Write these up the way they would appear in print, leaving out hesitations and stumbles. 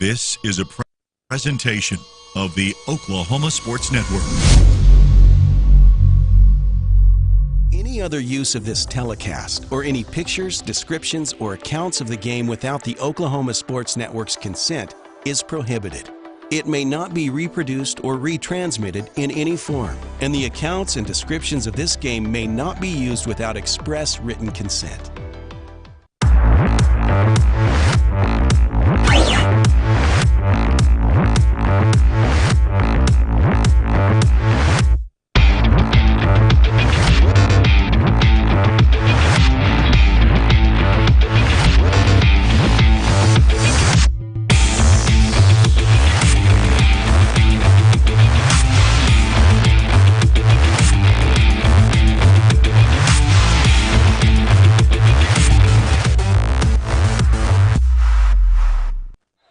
This is a presentation of the Oklahoma Sports Network. Any other use of this telecast or any pictures, descriptions, or accounts of the game without the Oklahoma Sports Network's consent is prohibited. It may not be reproduced or retransmitted in any form, and the accounts and descriptions of this game may not be used without express written consent.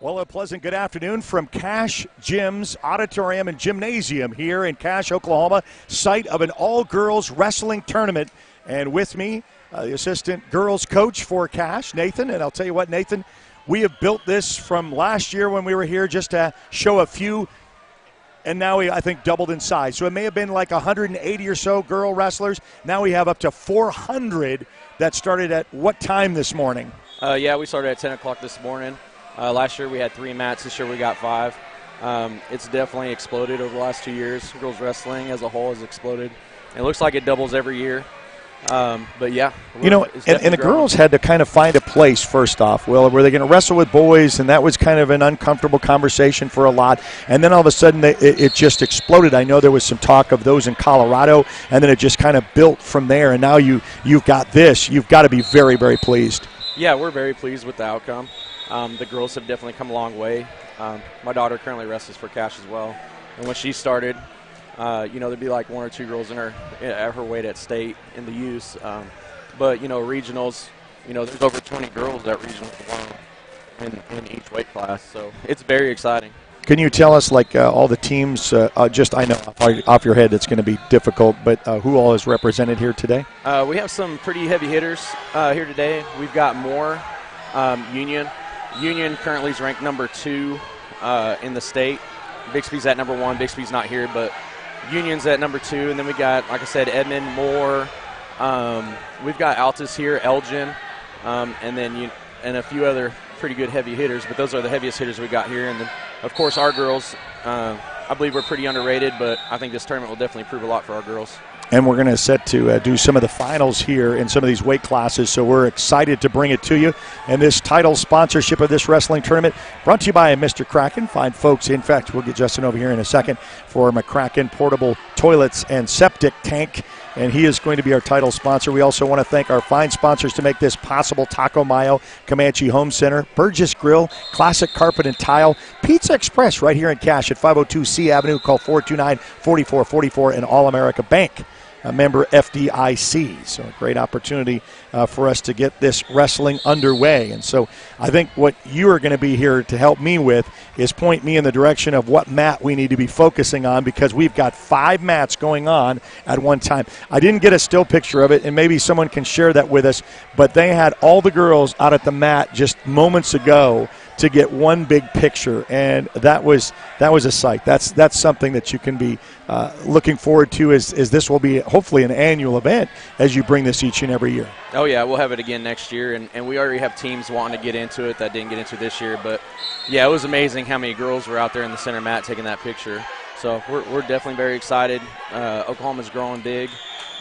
Well, a pleasant good afternoon from Cache Gym's Auditorium and Gymnasium here in Cache, Oklahoma, site of an all-girls wrestling tournament. And with me, the assistant girls coach for Cache, Nathan. And I'll tell you what, Nathan, we have built this from last year when we were here just to show a few, and now we, I think, doubled in size. So it may have been like 180 or so girl wrestlers. Now we have up to 400 that started at what time this morning? Yeah, we started at 10 o'clock this morning. Last year we had 3 mats. This year we got 5. It's definitely exploded over the last 2 years. Girls wrestling as a whole has exploded. It looks like it doubles every year. But, yeah. You know, and the girls had to kind of find a place, first off. Well, were they going to wrestle with boys? And that was kind of an uncomfortable conversation for a lot. And then all of a sudden it just exploded. I know there was some talk of those in Colorado, and then it just kind of built from there. And now you've got this. You've got to be very, very pleased. Yeah, we're very pleased with the outcome. The girls have definitely come a long way. My daughter currently wrestles for Cache as well. And when she started, there'd be like 1 or 2 girls at her weight at state in the use. But, regionals, there's over 20 girls at regionals alone in each weight class. So it's very exciting. Can you tell us, all the teams, I know off your head it's going to be difficult, but who all is represented here today? We have some pretty heavy hitters here today. We've got more Union. Union currently is ranked number 2 in the state. Bixby's at number 1. Bixby's not here, but Union's at number 2. And then we got, like I said, Edmond, Moore. We've got Altus here, Elgin, and then and a few other pretty good heavy hitters. But those are the heaviest hitters we got here. And then, of course, our girls. I believe we're pretty underrated, but I think this tournament will definitely prove a lot for our girls. And we're going to set to do some of the finals here in some of these weight classes, so we're excited to bring it to you. And this title sponsorship of this wrestling tournament brought to you by Mr. Kraken. Fine folks. In fact, we'll get Justin over here in a second for McCracken Portable Toilets and Septic Tank, and he is going to be our title sponsor. We also want to thank our fine sponsors to make this possible: Taco Mayo, Comanche Home Center, Burgess Grill, Classic Carpet and Tile, Pizza Express right here in Cache at 502 C Avenue. Call 429-4444, and All-America Bank, a member FDIC. So a great opportunity for us to get this wrestling underway. And so I think what you are going to be here to help me with is point me in the direction of what mat we need to be focusing on, because we've got 5 mats going on at one time. I didn't get a still picture of it, and maybe someone can share that with us, but they had all the girls out at the mat just moments ago to get one big picture, and that was a sight. That's something that you can be looking forward to, as this will be hopefully an annual event as you bring this each and every year. Oh, yeah, we'll have it again next year, and we already have teams wanting to get into it that didn't get into this year. But, yeah, it was amazing how many girls were out there in the center mat taking that picture. So we're definitely very excited. Oklahoma's growing big,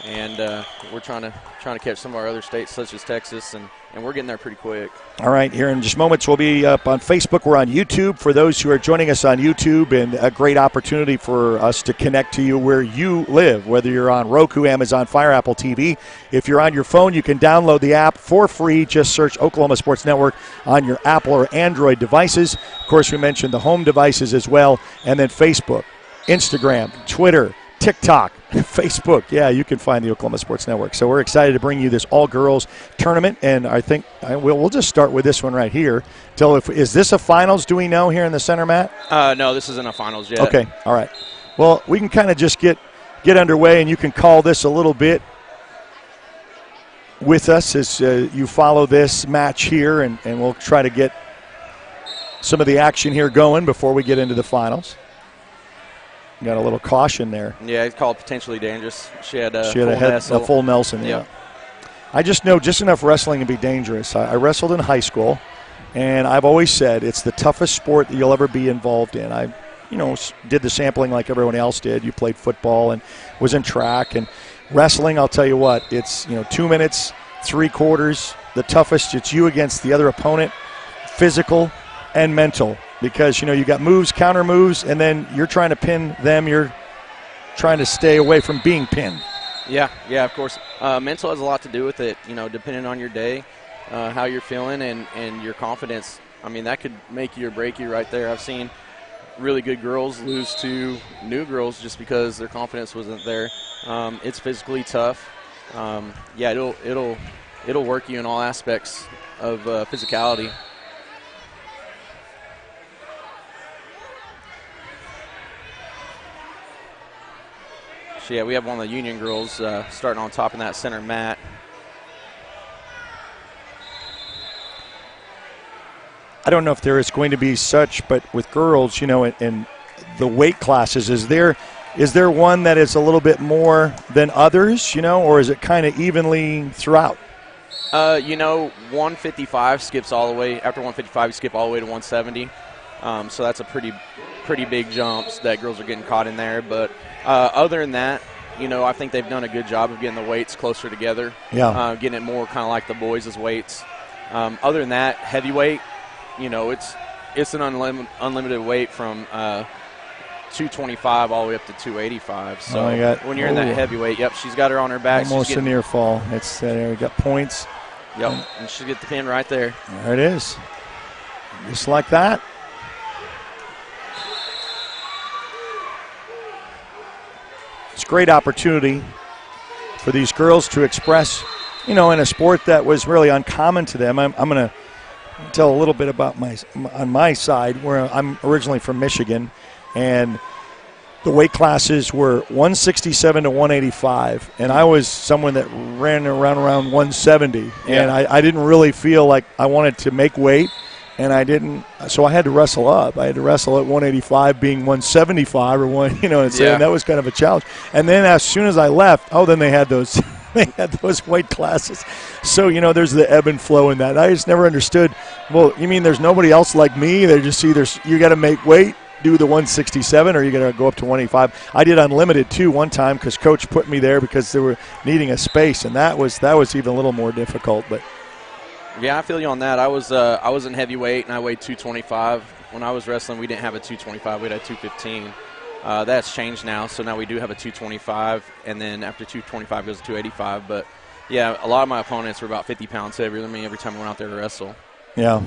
and we're trying to catch some of our other states such as Texas, and we're getting there pretty quick. All right, here in just moments we'll be up on Facebook. We're on YouTube for those who are joining us on YouTube, and a great opportunity for us to connect to you where you live, whether you're on Roku, Amazon Fire, Apple TV. If you're on your phone, you can download the app for free. Just search Oklahoma Sports Network on your Apple or Android devices. Of course, we mentioned the home devices as well, and then Facebook, Instagram, Twitter, TikTok, Facebook. Yeah, you can find the Oklahoma Sports Network. So we're excited to bring you this all-girls tournament, and I think we'll just start with this one right here. Is this a finals, do we know, here in the center mat? No, this isn't a finals yet. Okay, all right. Well, we can kind of just get underway, and you can call this a little bit with us as you follow this match here, and we'll try to get some of the action here going before we get into the finals. Got a little caution there. Yeah, it's called potentially dangerous. She had a full Nelson. Yeah. I just know just enough wrestling to be dangerous. I wrestled in high school, and I've always said it's the toughest sport that you'll ever be involved in. I did the sampling like everyone else did. You played football and was in track. And wrestling, I'll tell you what, it's 2 minutes, 3/4, the toughest. It's you against the other opponent, physical and mental. Because, you got moves, counter moves, and then you're trying to pin them. You're trying to stay away from being pinned. Yeah, of course. Mental has a lot to do with it, depending on your day, how you're feeling, and your confidence. I mean, that could make you or break you right there. I've seen really good girls lose to new girls just because their confidence wasn't there. It's physically tough. It'll work you in all aspects of physicality. So, yeah, we have one of the Union girls starting on top in that center mat. I don't know if there is going to be such, but with girls, in the weight classes, is there one that is a little bit more than others, or is it kind of evenly throughout? 155 skips all the way. After 155, you skip all the way to 170. So that's a pretty big jumps that girls are getting caught in there. But other than that, I think they've done a good job of getting the weights closer together. Yeah. Getting it more kind of like the boys' weights. Other than that, heavyweight, it's an unlimited weight from 225 all the way up to 285. So when you're in that heavyweight, she's got her on her back. Almost a near fall. It's there. We got points. Yep, and she'll get the pin right there. There it is. Just like that. It's a great opportunity for these girls to express, in a sport that was really uncommon to them. I'm going to tell a little bit about on my side, where I'm originally from Michigan, and the weight classes were 167 to 185, and I was someone that ran around 170, and I didn't really feel like I wanted to make weight. And I didn't, so I had to wrestle up. I had to wrestle at 185, being 175 or and that was kind of a challenge. And then as soon as I left, then they had those, weight classes. So there's the ebb and flow in that. I just never understood. Well, you mean there's nobody else like me? They just either you got to make weight, do the 167, or you got to go up to 185. I did unlimited too one time because coach put me there because they were needing a space, and that was even a little more difficult, but. Yeah, I feel you on that. I was in heavyweight, and I weighed 225. When I was wrestling, we didn't have a 225. We had a 215. That's changed now, so now we do have a 225, and then after 225 goes to 285. But, yeah, a lot of my opponents were about 50 pounds heavier than me every time I went out there to wrestle. Yeah.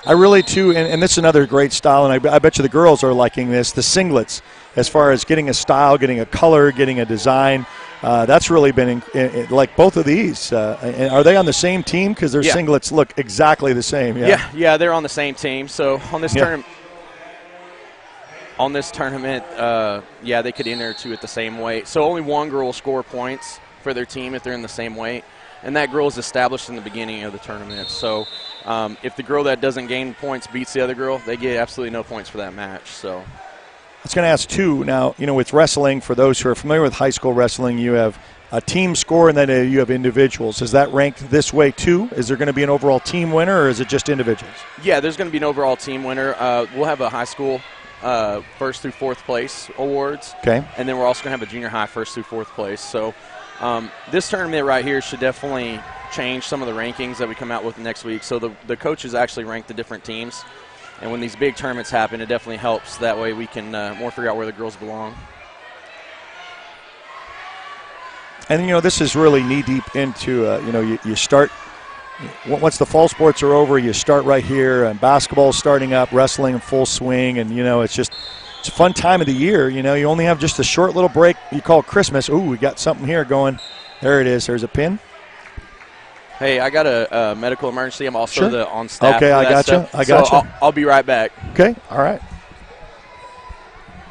I really, too, and this is another great style, and I bet you the girls are liking this, the singlets, as far as getting a style, getting a color, getting a design. That's really been like both of these. Are they on the same team? Because their singlets look exactly the same. Yeah, they're on the same team. So on this tournament, they could enter two at the same weight. So only one girl will score points for their team if they're in the same weight, and that girl is established in the beginning of the tournament. So if the girl that doesn't gain points beats the other girl, they get absolutely no points for that match. So. I was going to ask, too, now, with wrestling, for those who are familiar with high school wrestling, you have a team score and then you have individuals. Is that ranked this way, too? Is there going to be an overall team winner, or is it just individuals? Yeah, there's going to be an overall team winner. We'll have a high school first through fourth place awards. Okay. And then we're also going to have a junior high first through fourth place. So this tournament right here should definitely change some of the rankings that we come out with next week. So the coaches actually rank the different teams. And when these big tournaments happen, it definitely helps. That way we can more figure out where the girls belong. And, this is really knee-deep into, you start – once the fall sports are over, you start right here. And basketball starting up, wrestling in full swing. And, it's a fun time of the year. You only have just a short little break you call Christmas. Ooh, we got something here going. There it is. There's a pin. Hey, I got a medical emergency. I'm also on staff. Okay, I got you. So I'll be right back. Okay, all right.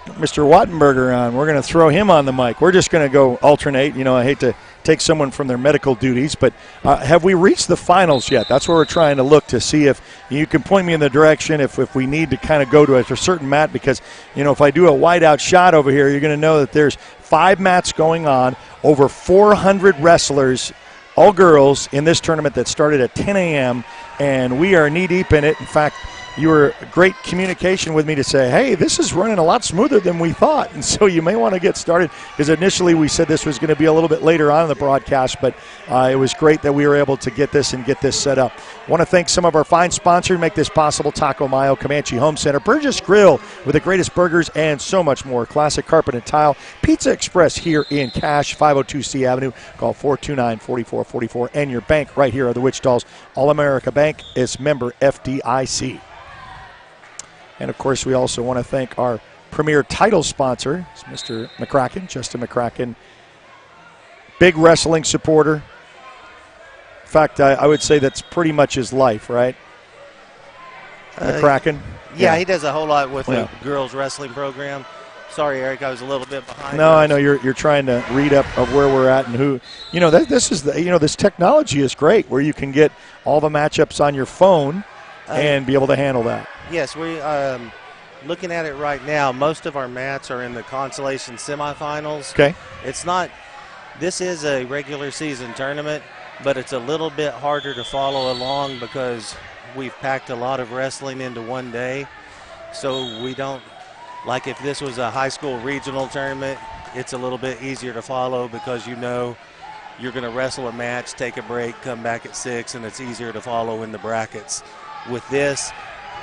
Mr. Wattenberger on. We're going to throw him on the mic. We're just going to go alternate. I hate to take someone from their medical duties. But have we reached the finals yet? That's where we're trying to look to see if you can point me in the direction if we need to kind of go to a certain mat, because, if I do a whiteout shot over here, you're going to know that there's 5 mats going on, over 400 wrestlers, all girls, in this tournament that started at 10 a.m., and we are knee-deep in it. In fact, you were great communication with me to say, hey, this is running a lot smoother than we thought, and so you may want to get started, because initially we said this was going to be a little bit later on in the broadcast, but it was great that we were able to get this set up. I want to thank some of our fine sponsors who make this possible: Taco Mayo, Comanche Home Center, Burgess Grill with the greatest burgers, and so much more. Classic Carpet and Tile, Pizza Express here in Cache, 502 C Avenue. Call 429-4444, and your bank right here are the Wichita's All-America Bank is member FDIC. And, of course, we also want to thank our premier title sponsor, Mr. McCracken, Justin McCracken, big wrestling supporter. In fact, I would say that's pretty much his life, right? McCracken? Yeah, he does a whole lot with the girls' wrestling program. Sorry, Eric, I was a little bit behind. No, I know you're trying to read up of where we're at and who. This technology is great, where you can get all the matchups on your phone and be able to handle that. Yes, we looking at it right now. Most of our mats are in the Consolation semifinals. Okay. This is a regular season tournament, but it's a little bit harder to follow along because we've packed a lot of wrestling into one day. So we don't, like if this was a high school regional tournament, it's a little bit easier to follow because you're going to wrestle a match, take a break, come back at 6, and it's easier to follow in the brackets. With this,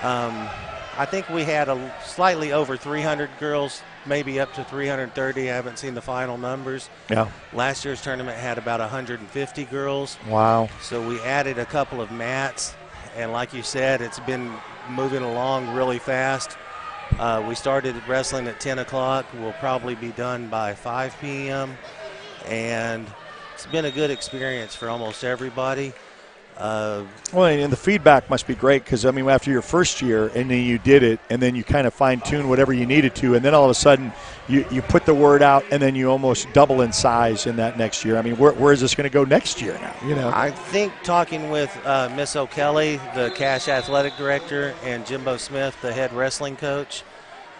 I think we had a slightly over 300 girls, maybe up to 330. I haven't seen the final numbers. Yeah. Last year's tournament had about 150 girls. Wow. So we added a couple of mats, and like you said, it's been moving along really fast. We started wrestling at 10 o'clock. We'll probably be done by 5 p.m., and it's been a good experience for almost everybody. And the feedback must be great because, after your first year and then you did it and then you kind of fine-tuned whatever you needed to, and then all of a sudden you put the word out and then you almost double in size in that next year. Where is this going to go next year now? I think talking with Miss O'Kelly, the Cache Athletic Director, and Jimbo Smith, the head wrestling coach,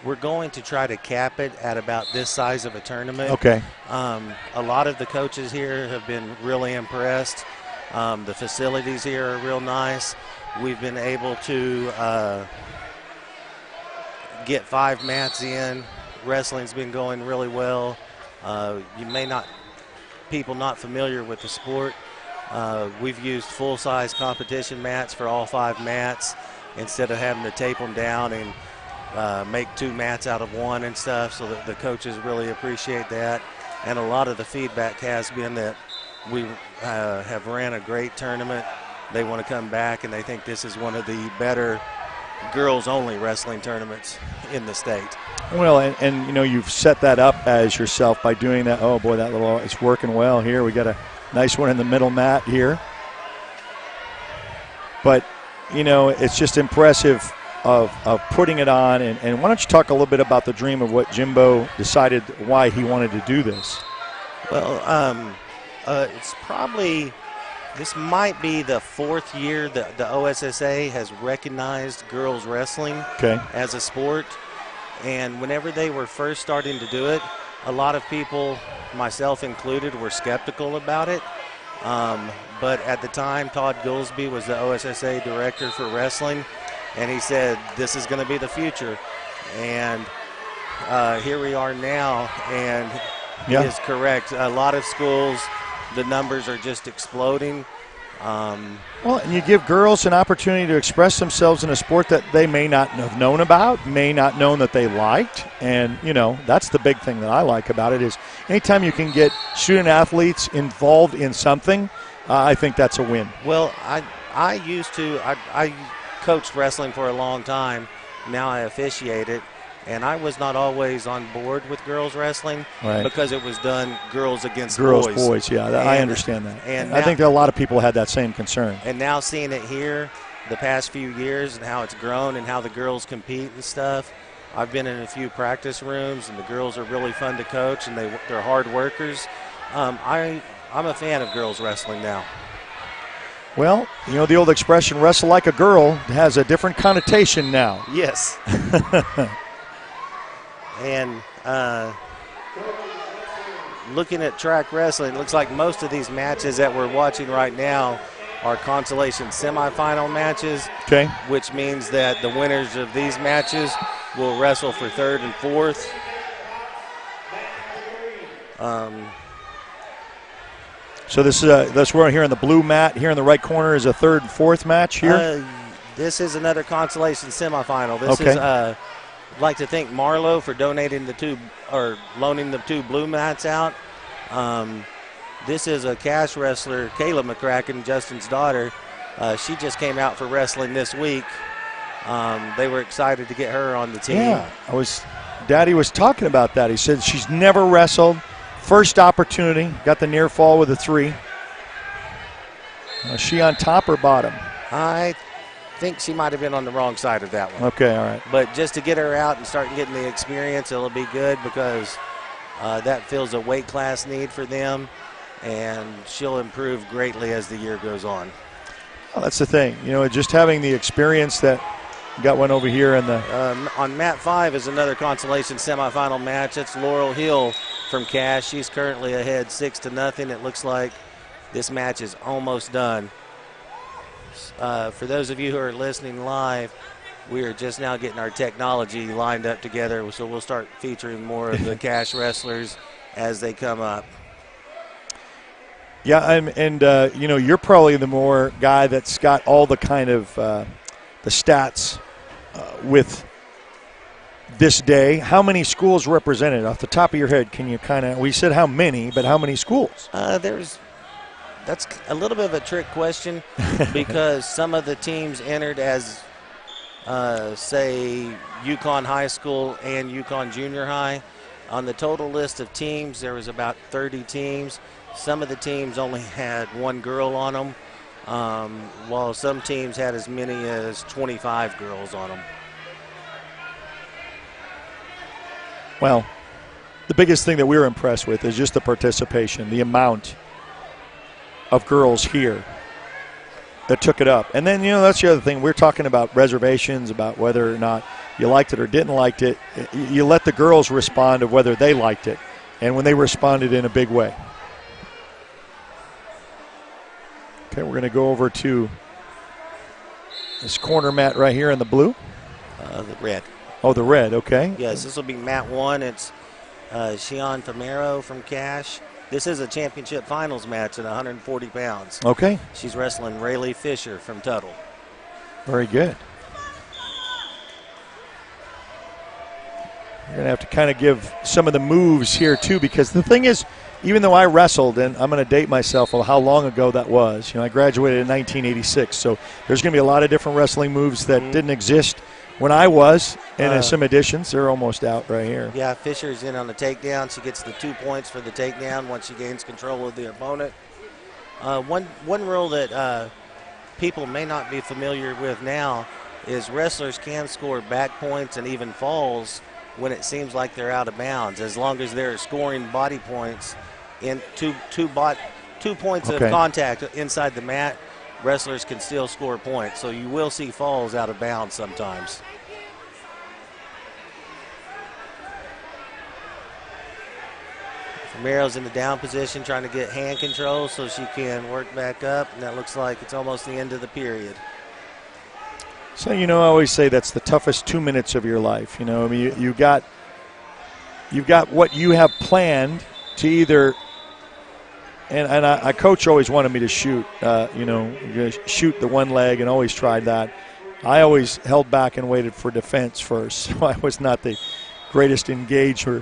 we're going to try to cap it at about this size of a tournament. Okay. A lot of the coaches here have been really impressed. The facilities here are real nice. We've been able to get 5 mats in. Wrestling's been going really well. People not familiar with the sport, we've used full-size competition mats for all 5 mats instead of having to tape them down and make 2 mats out of 1 and stuff, so that the coaches really appreciate that. And a lot of the feedback has been that we have ran a great tournament. They want to come back, and they think this is one of the better girls-only wrestling tournaments in the state. Well, and you've set that up as yourself by doing that. Oh, boy, it's working well here. We got a nice one in the middle mat here. But, it's just impressive of putting it on. And why don't you talk a little bit about the dream of what Jimbo decided why he wanted to do this? Well, this might be the 4th year that the OSSA has recognized girls wrestling as a sport. And whenever they were first starting to do it, a lot of people, myself included, were skeptical about it. But at the time, Todd Goolsby was the OSSA director for wrestling, and he said, this is going to be the future. And here we are now, and he is correct. A lot of schools, the numbers are just exploding. Well, and you give girls an opportunity to express themselves in a sport that they may not have known about, may not known that they liked. And, that's the big thing that I like about it is anytime you can get student athletes involved in something, I think that's a win. Well, I coached wrestling for a long time. Now I officiate it. And I was not always on board with girls wrestling because it was done girls against boys. I understand that. And I think that a lot of people had that same concern. And now seeing it here the past few years and how it's grown and how the girls compete and stuff, I've been in a few practice rooms, and the girls are really fun to coach, and they're hard workers. I'm a fan of girls wrestling now. Well, you know, the old expression, wrestle like a girl, has a different connotation now. Yes. And looking at track wrestling, it looks like most of these matches that we're watching right now are Consolation semifinal matches. Okay. Which means that the winners of these matches will wrestle for third and fourth. So this is that's where here on the blue mat here in the right corner is a third and fourth match here. This is another Consolation semifinal. This is I'd like to thank Marlo for donating the two or loaning the two blue mats out. This is a cash wrestler, Kayla McCracken, Justin's daughter. She just came out for wrestling this week. They were excited to get her on the team. Yeah, Daddy was talking about that. He said she's never wrestled. First opportunity, got the near fall with a 3. Is she on top or bottom? I think she might have been on the wrong side of that one. Okay, all right. But just to get her out and start getting the experience, it'll be good because that fills a weight class need for them, and she'll improve greatly as the year goes on. Well, that's the thing. You know, just having the experience that got one over here in the on mat 5 is another Consolation semifinal match. It's Laurel Hill from Cash. She's currently ahead 6-0. It looks like this match is almost done. For those of you who are listening live, we are just now getting our technology lined up together, so we'll start featuring more of the Cash wrestlers as they come up. Yeah, and you know, you're probably the more guy that's got all the kind of the stats with this day. How many schools represented off the top of your head? Can you kind of, we said how many, but how many schools? That's a little bit of a trick question because some of the teams entered as say Yukon High School and Yukon Junior High. On the total list of teams, there was about 30 teams. Some of the teams only had one girl on them, while some teams had as many as 25 girls on them. Well, the biggest thing that we were impressed with is just the participation, the amount of girls here that took it up. And then, you know, that's the other thing. We're talking about reservations, about whether or not you liked it or didn't like it. You let the girls respond of whether they liked it, and when they responded in a big way. Okay, we're going to go over to this corner mat right here in the blue. The red. Oh, the red, okay. Yes, this will be mat 1. It's Shion Famero from Cash. This is a championship finals match at 140 pounds. Okay. She's wrestling Rayleigh Fisher from Tuttle. Very good. You're going to have to kind of give some of the moves here, too, because the thing is, even though I wrestled, and I'm going to date myself on how long ago that was. You know, I graduated in 1986, so there's going to be a lot of different wrestling moves that didn't exist when I was, and some additions. They're almost out right here. Yeah, Fisher's in on the takedown. She gets the 2 points for the takedown once she gains control of the opponent. One rule that people may not be familiar with now is wrestlers can score back points and even falls when it seems like they're out of bounds, as long as they're scoring body points in two points of contact inside the mat. Wrestlers can still score points, so you will see falls out of bounds sometimes. Famero's in the down position trying to get hand control so she can work back up, and that looks like it's almost the end of the period. So, you know, I always say that's the toughest 2 minutes of your life. You know, I mean, you've got what you have planned to either, and a coach always wanted me to shoot, you know, shoot the one leg, and always tried that. I always held back and waited for defense first, so I was not the greatest engager.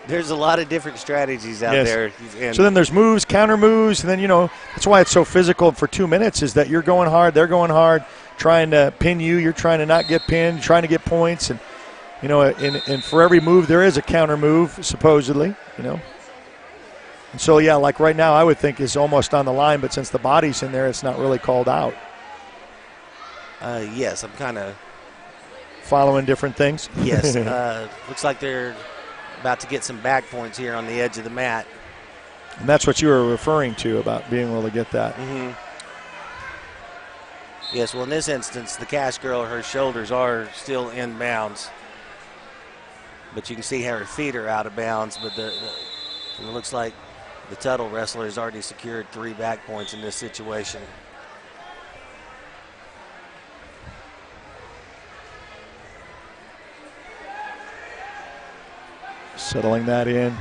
There's a lot of different strategies out there. And so then there's moves, counter moves, and then, you know, that's why it's so physical for 2 minutes, is that you're going hard, they're going hard, trying to pin you, you're trying to not get pinned, trying to get points, and, you know, and for every move there is a counter move, supposedly, you know. And so, yeah, like right now I would think is almost on the line, but since the body's in there, it's not really called out. Yes, I'm kind of following different things. Yes, looks like they're about to get some back points here on the edge of the mat. And that's what you were referring to about being able to get that. Mm-hmm. Yes, well, in this instance, the Cash girl, her shoulders are still in bounds. But you can see how her feet are out of bounds. But it looks like the Tuttle wrestler has already secured 3 back points in this situation. Settling that in.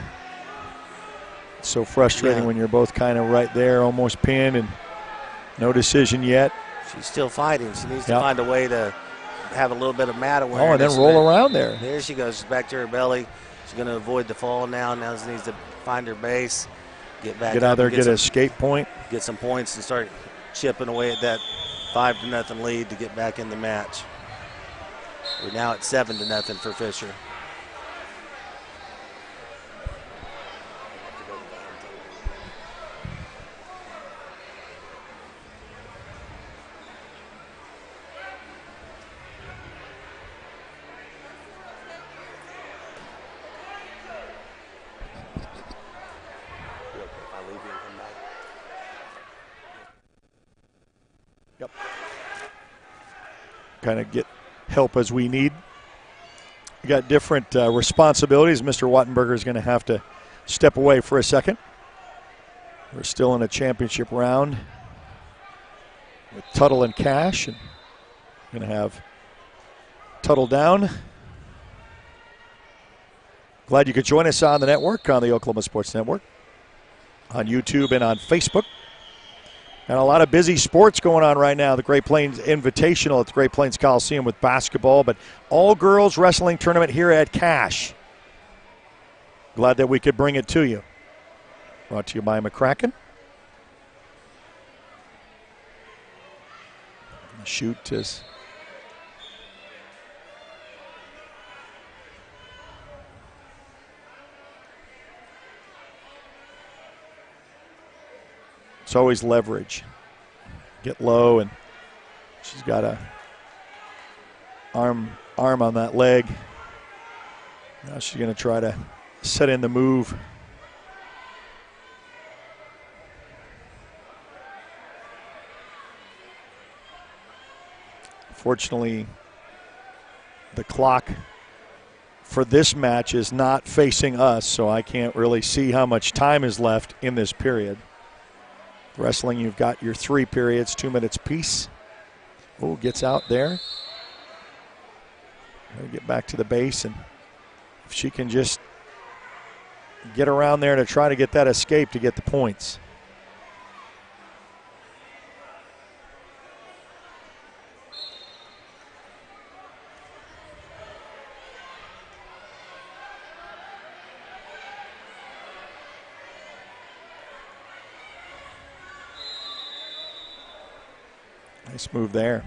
It's so frustrating when you're both kind of right there, almost pinned, and no decision yet. She's still fighting. She needs to find a way to have a little bit of mat awareness. Oh, and then roll around there. There she goes, back to her belly. She's going to avoid the fall now. Now she needs to find her base, get back. Get out there, get an escape point. Get some points and start chipping away at that 5-0 lead to get back in the match. We're now at 7-0 for Fisher. Yep. Kind of get help as we need. We got different responsibilities. Mr. Wattenberger is going to have to step away for a second. We're still in a championship round with Tuttle and Cash. And going to have Tuttle down. Glad you could join us on the network, on the Oklahoma Sports Network, on YouTube and on Facebook. And a lot of busy sports going on right now. The Great Plains Invitational at the Great Plains Coliseum with basketball, but all-girls wrestling tournament here at Cash. Glad that we could bring it to you. Brought to you by McCracken. The shoot is... It's always leverage. Get low, and she's got a arm on that leg. Now she's going to try to set in the move. Fortunately, the clock for this match is not facing us, so I can't really see how much time is left in this period. Wrestling, you've got your 3 periods, 2 minutes apiece. Oh, gets out there. Gotta get back to the base, and if she can just get around there to try to get that escape to get the points. Nice move there.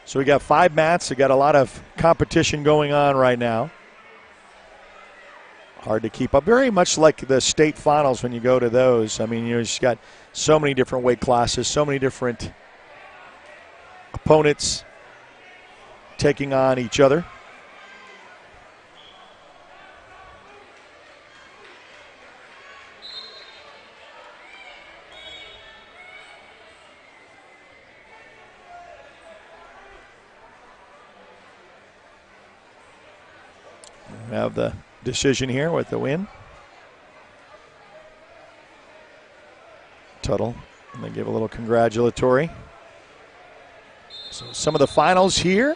So we got 5 mats. We got a lot of competition going on right now. Hard to keep up. Very much like the state finals when you go to those. I mean, you just got so many different weight classes, so many different opponents taking on each other. Have the decision here with the win. Tuttle, and they give a little congratulatory. So some of the finals here.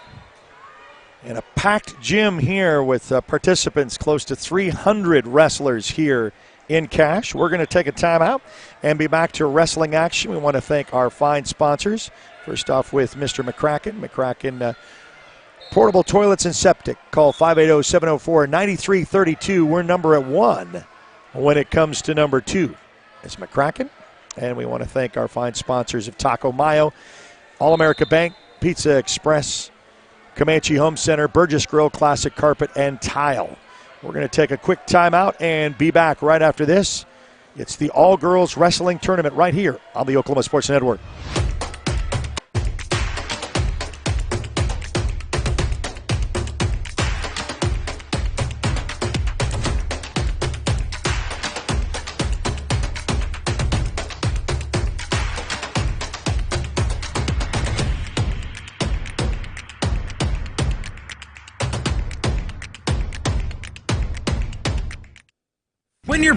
And a packed gym here with participants, close to 300 wrestlers here in Cash. We're going to take a timeout and be back to wrestling action. We want to thank our fine sponsors. First off with Mr. McCracken. McCracken Portable Toilets and Septic. Call 580-704-9332. We're number 1 when it comes to number 2. It's McCracken. And we want to thank our fine sponsors of Taco Mayo, All-America Bank, Pizza Express, Comanche Home Center, Burgess Grill, Classic Carpet, and Tile. We're going to take a quick timeout and be back right after this. It's the All-Girls Wrestling Tournament right here on the Oklahoma Sports Network.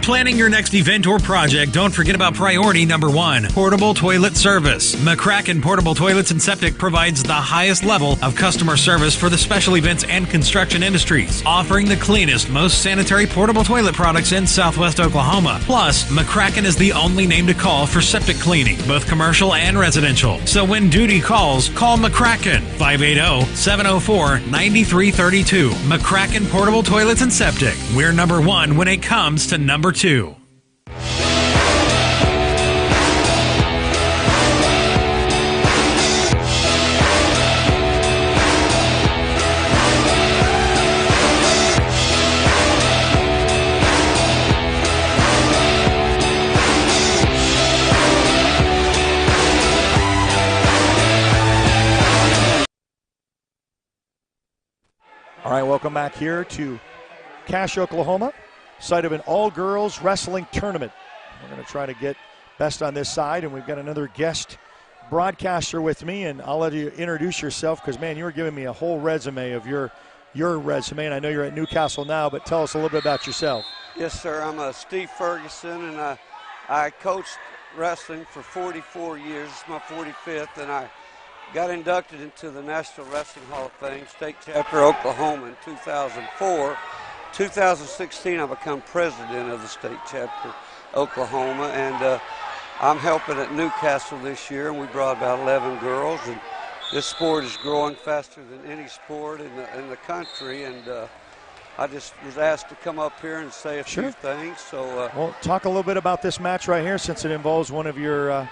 planning your next event or project, don't forget about priority number 1, portable toilet service. McCracken Portable Toilets and Septic provides the highest level of customer service for the special events and construction industries, offering the cleanest, most sanitary portable toilet products in Southwest Oklahoma. Plus, McCracken is the only name to call for septic cleaning, both commercial and residential. So when duty calls, call McCracken, 580-704-9332. McCracken Portable Toilets and Septic. We're number 1 when it comes to number 2. All right, welcome back here to Cache, Oklahoma, site of an all-girls wrestling tournament. We're going to try to get best on this side, and we've got another guest broadcaster with me, and I'll let you introduce yourself because, man, you were giving me a whole resume of your resume, and I know you're at Newcastle now, but tell us a little bit about yourself. Yes, sir. I'm Steve Ferguson, and I coached wrestling for 44 years. It's my 45th, and I got inducted into the National Wrestling Hall of Fame, State Chapter Oklahoma in 2004. 2016, I become president of the State Chapter Oklahoma, and I'm helping at Newcastle this year, and we brought about 11 girls, and this sport is growing faster than any sport in the country, and I just was asked to come up here and say a few things. So, well, talk a little bit about this match right here, since it involves one of your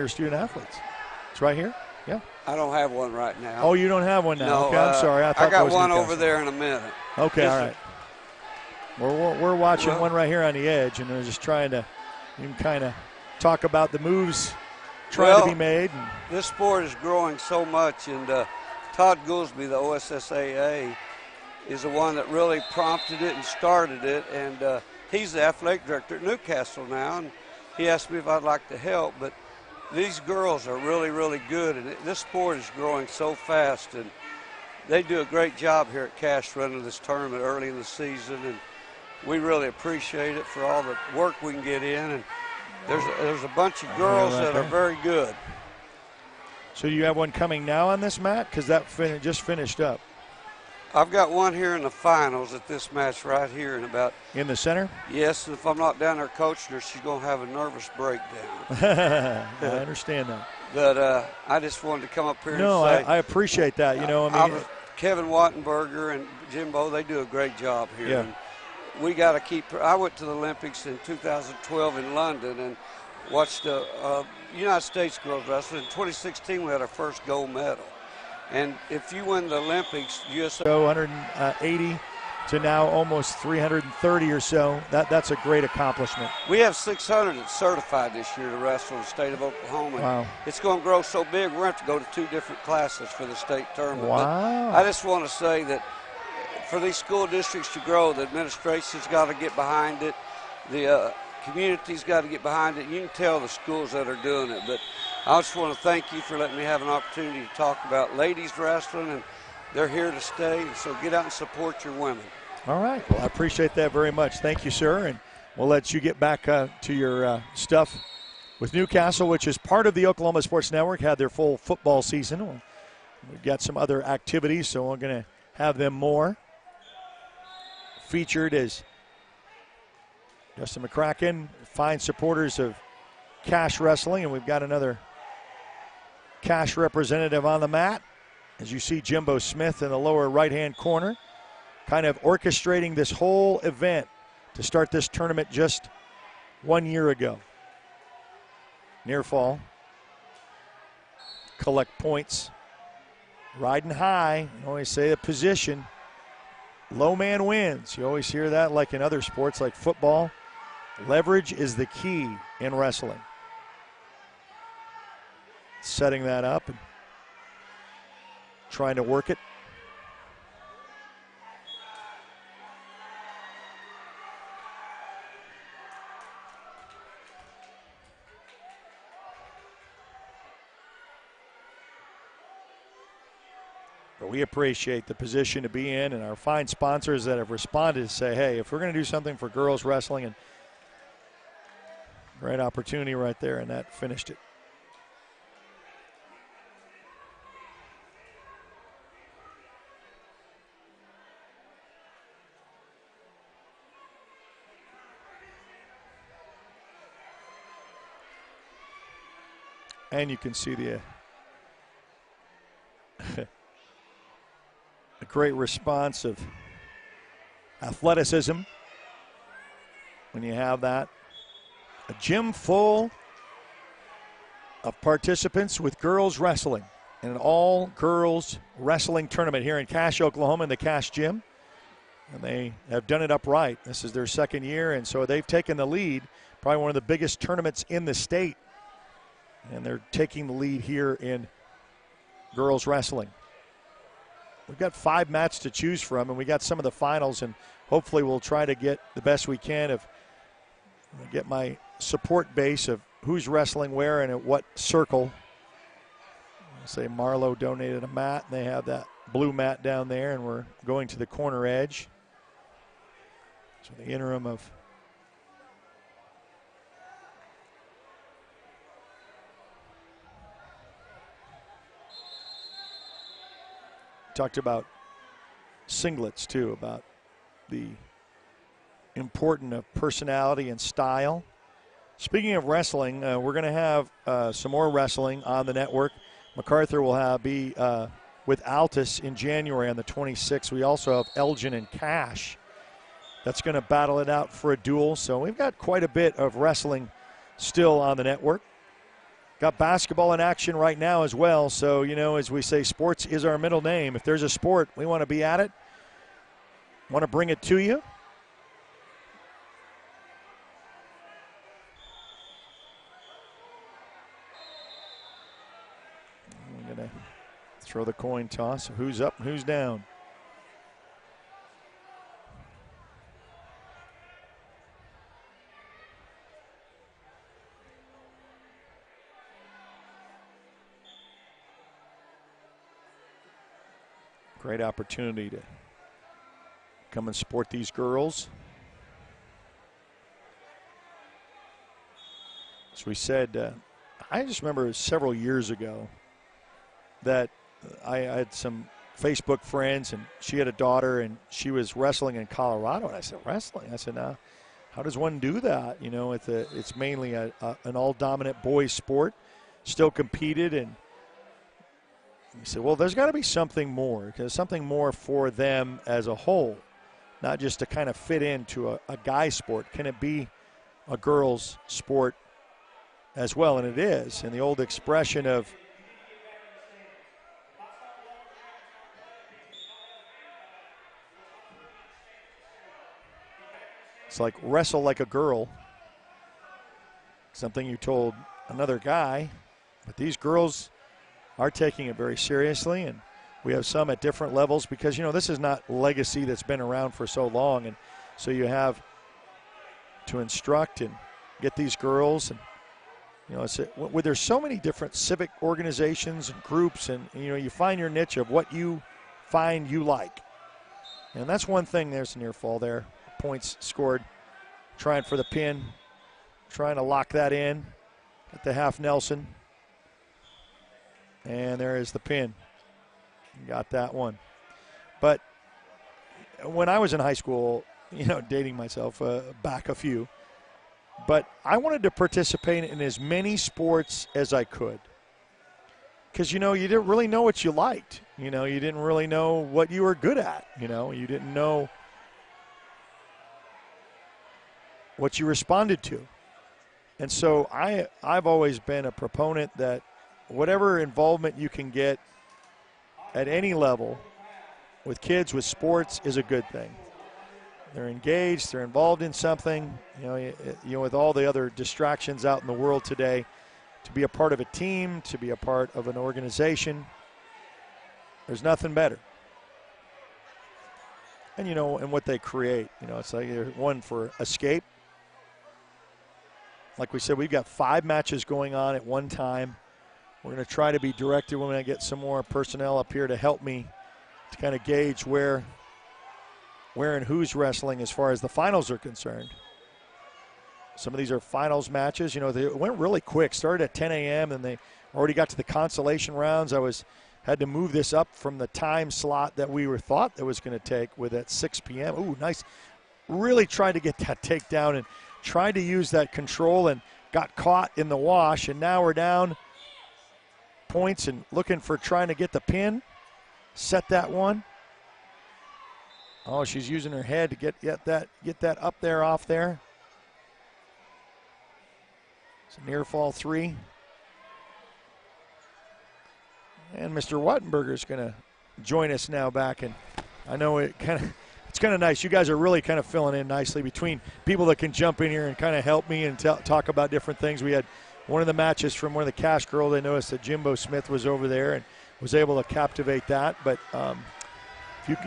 student athletes. It's right here. Yeah. I don't have one right now. Oh, you don't have one now? No, okay, I'm sorry. I got one over there in a minute. Okay, all right. We're watching one right here on the edge, and we're just trying to kind of talk about the moves trying to be made. And this sport is growing so much, and Todd Goolsby, the OSSAA, is the one that really prompted it and started it, and he's the athletic director at Newcastle now, and he asked me if I'd like to help, but these girls are really, really good, and this sport is growing so fast, and they do a great job here at Cache running this tournament early in the season, and we really appreciate it for all the work we can get in, and there's a bunch of girls that are very good. So do you have one coming now on this mat? Because that just finished up. I've got one here in the finals at this match right here in about. In the center? Yes, and if I'm not down there coaching her, she's going to have a nervous breakdown. I understand that. But I just wanted to come up here and say. I appreciate that. Kevin Wattenberger and Jimbo, they do a great job here. Yeah. And we got to keep. I went to the Olympics in 2012 in London and watched the United States girls wrestling. In 2016, we had our first gold medal. And if you win the Olympics, USA 180 to now almost 330 or so. That's a great accomplishment. We have 600 that's certified this year to wrestle in the state of Oklahoma. Wow. It's going to grow so big, we're going to have to go to 2 different classes for the state tournament. Wow. But I just want to say that for these school districts to grow, the administration's got to get behind it. The community's got to get behind it. You can tell the schools that are doing it. But I just want to thank you for letting me have an opportunity to talk about ladies wrestling, and they're here to stay. So get out and support your women. All right. Well, I appreciate that very much. Thank you, sir. And we'll let you get back to your stuff with Newcastle, which is part of the Oklahoma Sports Network, had their full football season. We've got some other activities, so we're going to have them more. Featured as Justin McCracken, fine supporters of Cache Wrestling, and we've got another Cache representative on the mat. As you see, Jimbo Smith in the lower right-hand corner, kind of orchestrating this whole event to start this tournament just 1 year ago. Near fall. Collect points. Riding high. I always say a position. Low man wins. You always hear that like in other sports like football. Leverage is the key in wrestling. Setting that up and trying to work it. But we appreciate the position to be in and our fine sponsors that have responded to say, hey, if we're going to do something for girls wrestling and Great opportunity right there, and that finished it. And you can see the a great response of athleticism when you have that. A gym full of participants with girls wrestling in an all-girls wrestling tournament here in Cache, Oklahoma, in the Cache Gym. And they have done it upright. This is their second year, and so they've taken the lead, probably one of the biggest tournaments in the state. And they're taking the lead here in girls wrestling. We've got 5 matches to choose from, and we got some of the finals, and hopefully we'll try to get the best we can of get my support base of who's wrestling where and at what circle. I'll say Marlowe donated a mat, and they have that blue mat down there, and we're going to the corner edge. So the interim of talked about singlets too, about the importance of personality and style. Speaking of wrestling, we're going to have some more wrestling on the network. MacArthur will be with Altus in January on the 26th. We also have Elgin and Cache. That's going to battle it out for a duel. So we've got quite a bit of wrestling still on the network. Got basketball in action right now as well. So, you know, as we say, sports is our middle name. If there's a sport, we want to be at it, want to bring it to you. I'm going to throw the coin toss. Who's up and who's down? Great opportunity to come and support these girls. As we said, I just remember several years ago that I had some Facebook friends, and she had a daughter, and she was wrestling in Colorado. And I said, wrestling? I said, now, how does one do that? You know, it's mainly an all-dominant boys sport, still competed, and he said, well, there's got to be something more, because something more for them as a whole, not just to kind of fit into a guy sport. Can it be a girls sport as well? And it is. And the old expression of it's like wrestle like a girl, something you told another guy, but these girls are taking it very seriously, and we have some at different levels because, you know, this is not legacy that's been around for so long, and so you have to instruct and get these girls, and, you know, there's so many different civic organizations and groups, and, you know, you find your niche of what you find you like. And that's one thing. There's a near fall there. Points scored, trying for the pin, trying to lock that in at the half Nelson. And there is the pin. Got that one. But when I was in high school, you know, dating myself back a few, but I wanted to participate in as many sports as I could. Because, you know, you didn't really know what you liked. You know, you didn't really know what you were good at. You know, you didn't know what you responded to. And so I've always been a proponent that whatever involvement you can get at any level with kids with sports is a good thing. They're engaged, they're involved in something. You know, with all the other distractions out in the world today, to be a part of a team, to be a part of an organization, there's nothing better. And, you know, and what they create, you know, it's like one for escape. Like we said, we've got 5 matches going on at one time. We're going to try to be directed when I get some more personnel up here to help me to kind of gauge where and who's wrestling as far as the finals are concerned. some of these are finals matches. You know, they went really quick. Started at 10 a.m. and they already got to the consolation rounds. Had to move this up from the time slot that we thought it was going to take with at 6 p.m. Ooh, nice. Really tried to get that takedown and tried to use that control and got caught in the wash. And now we're down points and looking for trying to get the pin. Set that one. Oh, she's using her head to get that up there, off there. It's a near fall 3. And Mr. Wattenberger is going to join us now back, and I know it's kind of nice. You guys are really kind of filling in nicely between people that can jump in here and kind of help me and talk about different things. We had one of the matches from one of the Cash girls. They noticed that Jimbo Smith was over there and was able to captivate that. But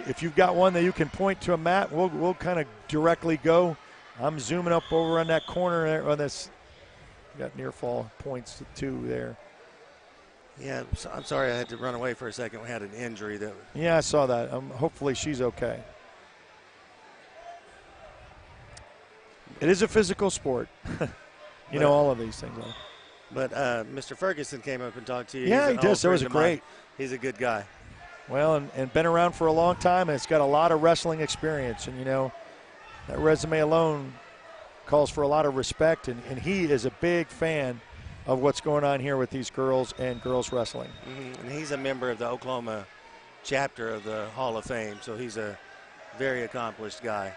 if you've got one that you can point to a mat, we'll kind of directly go. I'm zooming up over on that corner there on this. Got near fall points to 2 there. Yeah, I'm sorry I had to run away for a second. We had an injury that. Yeah, I saw that. Hopefully she's okay. It is a physical sport. you know, all of these things are. But Mr. Ferguson came up and talked to you. Yeah, he did. That was great. He's a good guy. Well, and been around for a long time, and it's got a lot of wrestling experience. And, you know, that resume alone calls for a lot of respect, and he is a big fan of what's going on here with these girls and girls wrestling. Mm-hmm. And he's a member of the Oklahoma chapter of the Hall of Fame, so he's a very accomplished guy.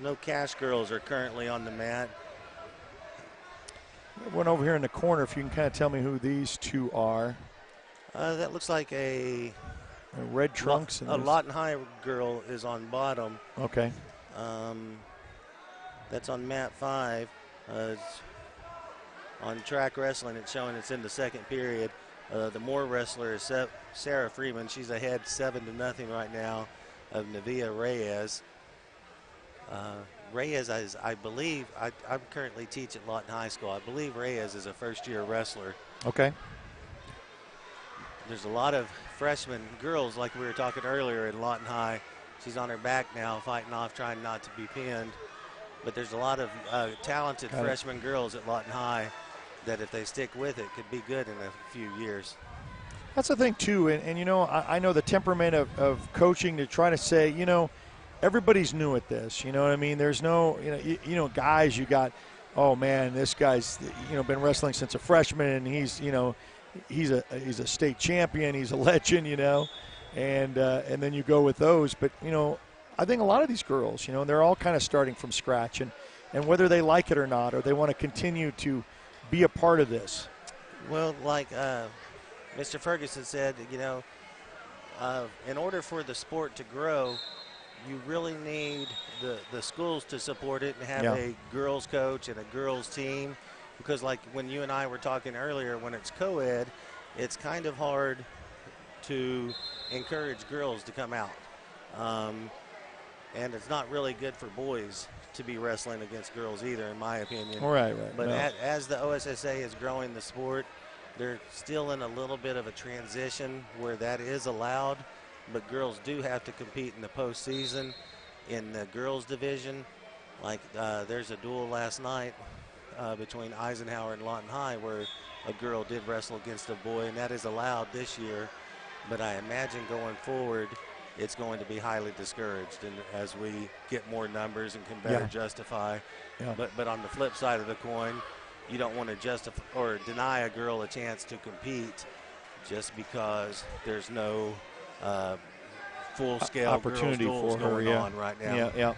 No Cash girls are currently on the mat. One over here in the corner, if you can kind of tell me who these 2 are. That looks like a red trunks. A Lawton High girl is on bottom. Okay. That's on mat 5. On track wrestling, it's showing it's in the second period. The Moore wrestler is Sarah Freeman. She's ahead 7-0 right now of Nevia Reyes. Reyes is, I believe, I currently teach at Lawton High School. I believe Reyes is a first-year wrestler. Okay. There's a lot of freshman girls, like we were talking earlier, in Lawton High. She's on her back now, fighting off, trying not to be pinned. But there's a lot of talented freshman girls at Lawton High that if they stick with it could be good in a few years. That's the thing, too. And you know, I know the temperament of coaching to try to say, you know, everybody's new at this. You know what I mean? There's no, you know, guys you got, oh, man, this guy's, you know, been wrestling since a freshman, and he's, you know, he's a state champion. He's a legend, you know, and then you go with those. But, you know, I think a lot of these girls, you know, they're all kind of starting from scratch. And whether they like it or not, or they want to continue to be a part of this. Well, like Mr. Ferguson said, you know, in order for the sport to grow, you really need the schools to support it and have a girls coach and a girls team. Because like when you and I were talking earlier, when it's co-ed, it's kind of hard to encourage girls to come out. And it's not really good for boys to be wrestling against girls either, in my opinion. Right. But as the OSSA is growing the sport, they're still in a little bit of a transition where that is allowed. But girls do have to compete in the postseason in the girls division. Like there's a duel last night between Eisenhower and Lawton High where a girl did wrestle against a boy, and that is allowed this year. But I imagine going forward, it's going to be highly discouraged and as we get more numbers and can better justify. Yeah. But on the flip side of the coin, you don't want to justify or deny a girl a chance to compete just because there's no full-scale opportunity girls for her going on right now. Yeah.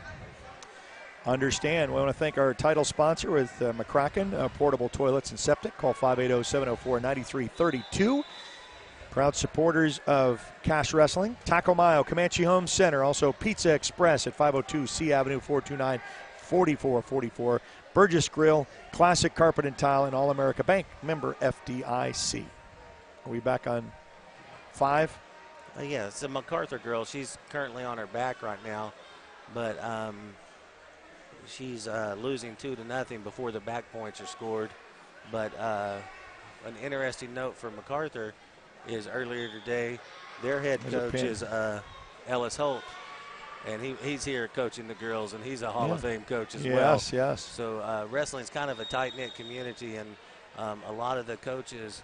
Understand. We want to thank our title sponsor with McCracken Portable Toilets and Septic. Call 580-704-9332. Proud supporters of Cash Wrestling. Taco Mayo, Comanche Home Center. Also Pizza Express at 502 C Avenue, 429-4444. Burgess Grill, Classic Carpet and Tile, and All-America Bank. Member FDIC. Are we back on 5? Yeah, it's a MacArthur girl. She's currently on her back right now. But she's losing 2-0 before the back points are scored. But an interesting note for MacArthur is earlier today Their head coach is Ellis Holt, and he's here coaching the girls, and he's a Hall of Fame coach as well. Yes. So wrestling's kind of a tight-knit community, and a lot of the coaches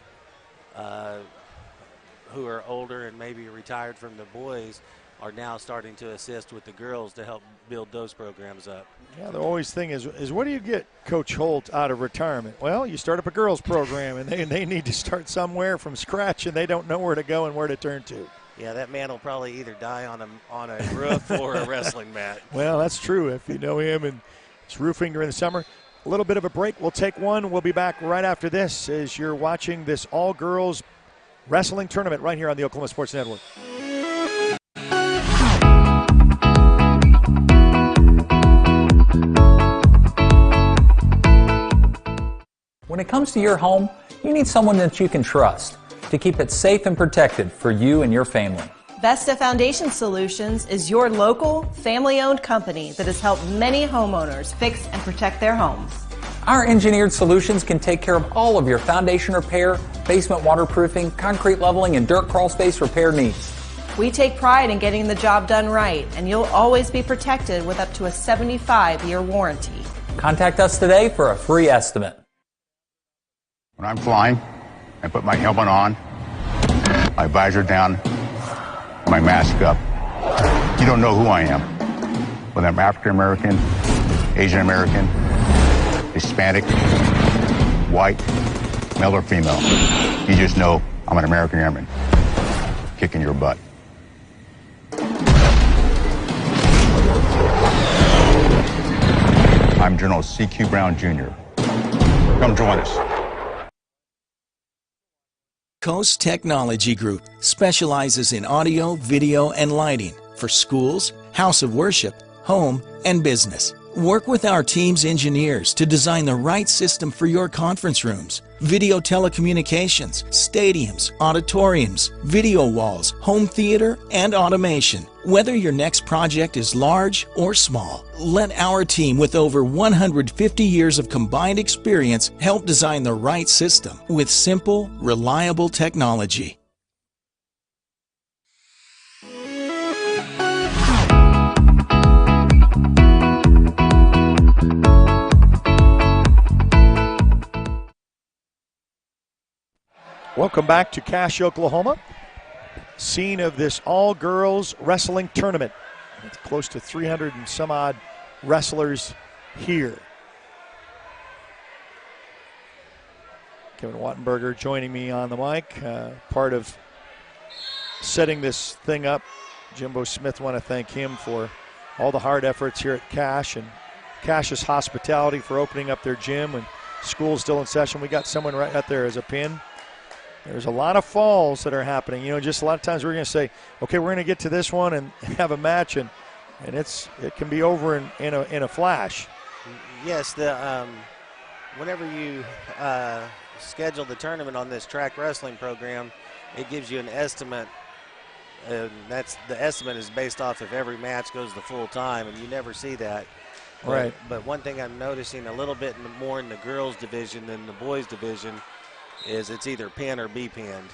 who are older and maybe retired from the boys are now starting to assist with the girls to help build those programs up. Yeah, the always thing is what do you get Coach Holt out of retirement? Well, you start up a girls program, and they need to start somewhere from scratch, and they don't know where to go and where to turn to. Yeah, that man will probably either die on a roof or a wrestling mat. Well, that's true if you know him, and it's roofing during the summer. A little bit of a break. We'll take one. We'll be back right after this as you're watching this all-girls wrestling tournament right here on the Oklahoma Sports Network. When it comes to your home, you need someone that you can trust to keep it safe and protected for you and your family. Vesta Foundation Solutions is your local, family-owned company that has helped many homeowners fix and protect their homes. Our engineered solutions can take care of all of your foundation repair, basement waterproofing, concrete leveling, and dirt crawl space repair needs. We take pride in getting the job done right, and you'll always be protected with up to a 75-year warranty. Contact us today for a free estimate. When I'm flying, I put my helmet on, my visor down, my mask up. You don't know who I am. Whether I'm African American, Asian American, Hispanic, white, male or female. You just know I'm an American Airman kicking your butt. I'm General C.Q. Brown Jr. Come join us. Coast Technology Group specializes in audio, video, and lighting for schools, house of worship, home, and business. Work with our team's engineers to design the right system for your conference rooms, video telecommunications, stadiums, auditoriums, video walls, home theater, and automation. Whether your next project is large or small, let our team with over 150 years of combined experience help design the right system with simple, reliable technology. Welcome back to Cache, Oklahoma. Scene of this all-girls wrestling tournament. It's close to 300 and some odd wrestlers here. Kevin Wattenberger joining me on the mic, part of setting this thing up. Jimbo Smith, want to thank him for all the hard efforts here at Cache and Cache's hospitality for opening up their gym when school's still in session. We got someone right out there as a pin. There's a lot of falls that are happening. You know, just a lot of times we're going to say, okay, we're going to get to this one and have a match, and it can be over in a flash. Yes, whenever you schedule the tournament on this track wrestling program, it gives you an estimate. The estimate is based off if every match goes the full time, and you never see that. Right. But one thing I'm noticing a little bit more in the girls division than the boys division is it's either pin or be pinned.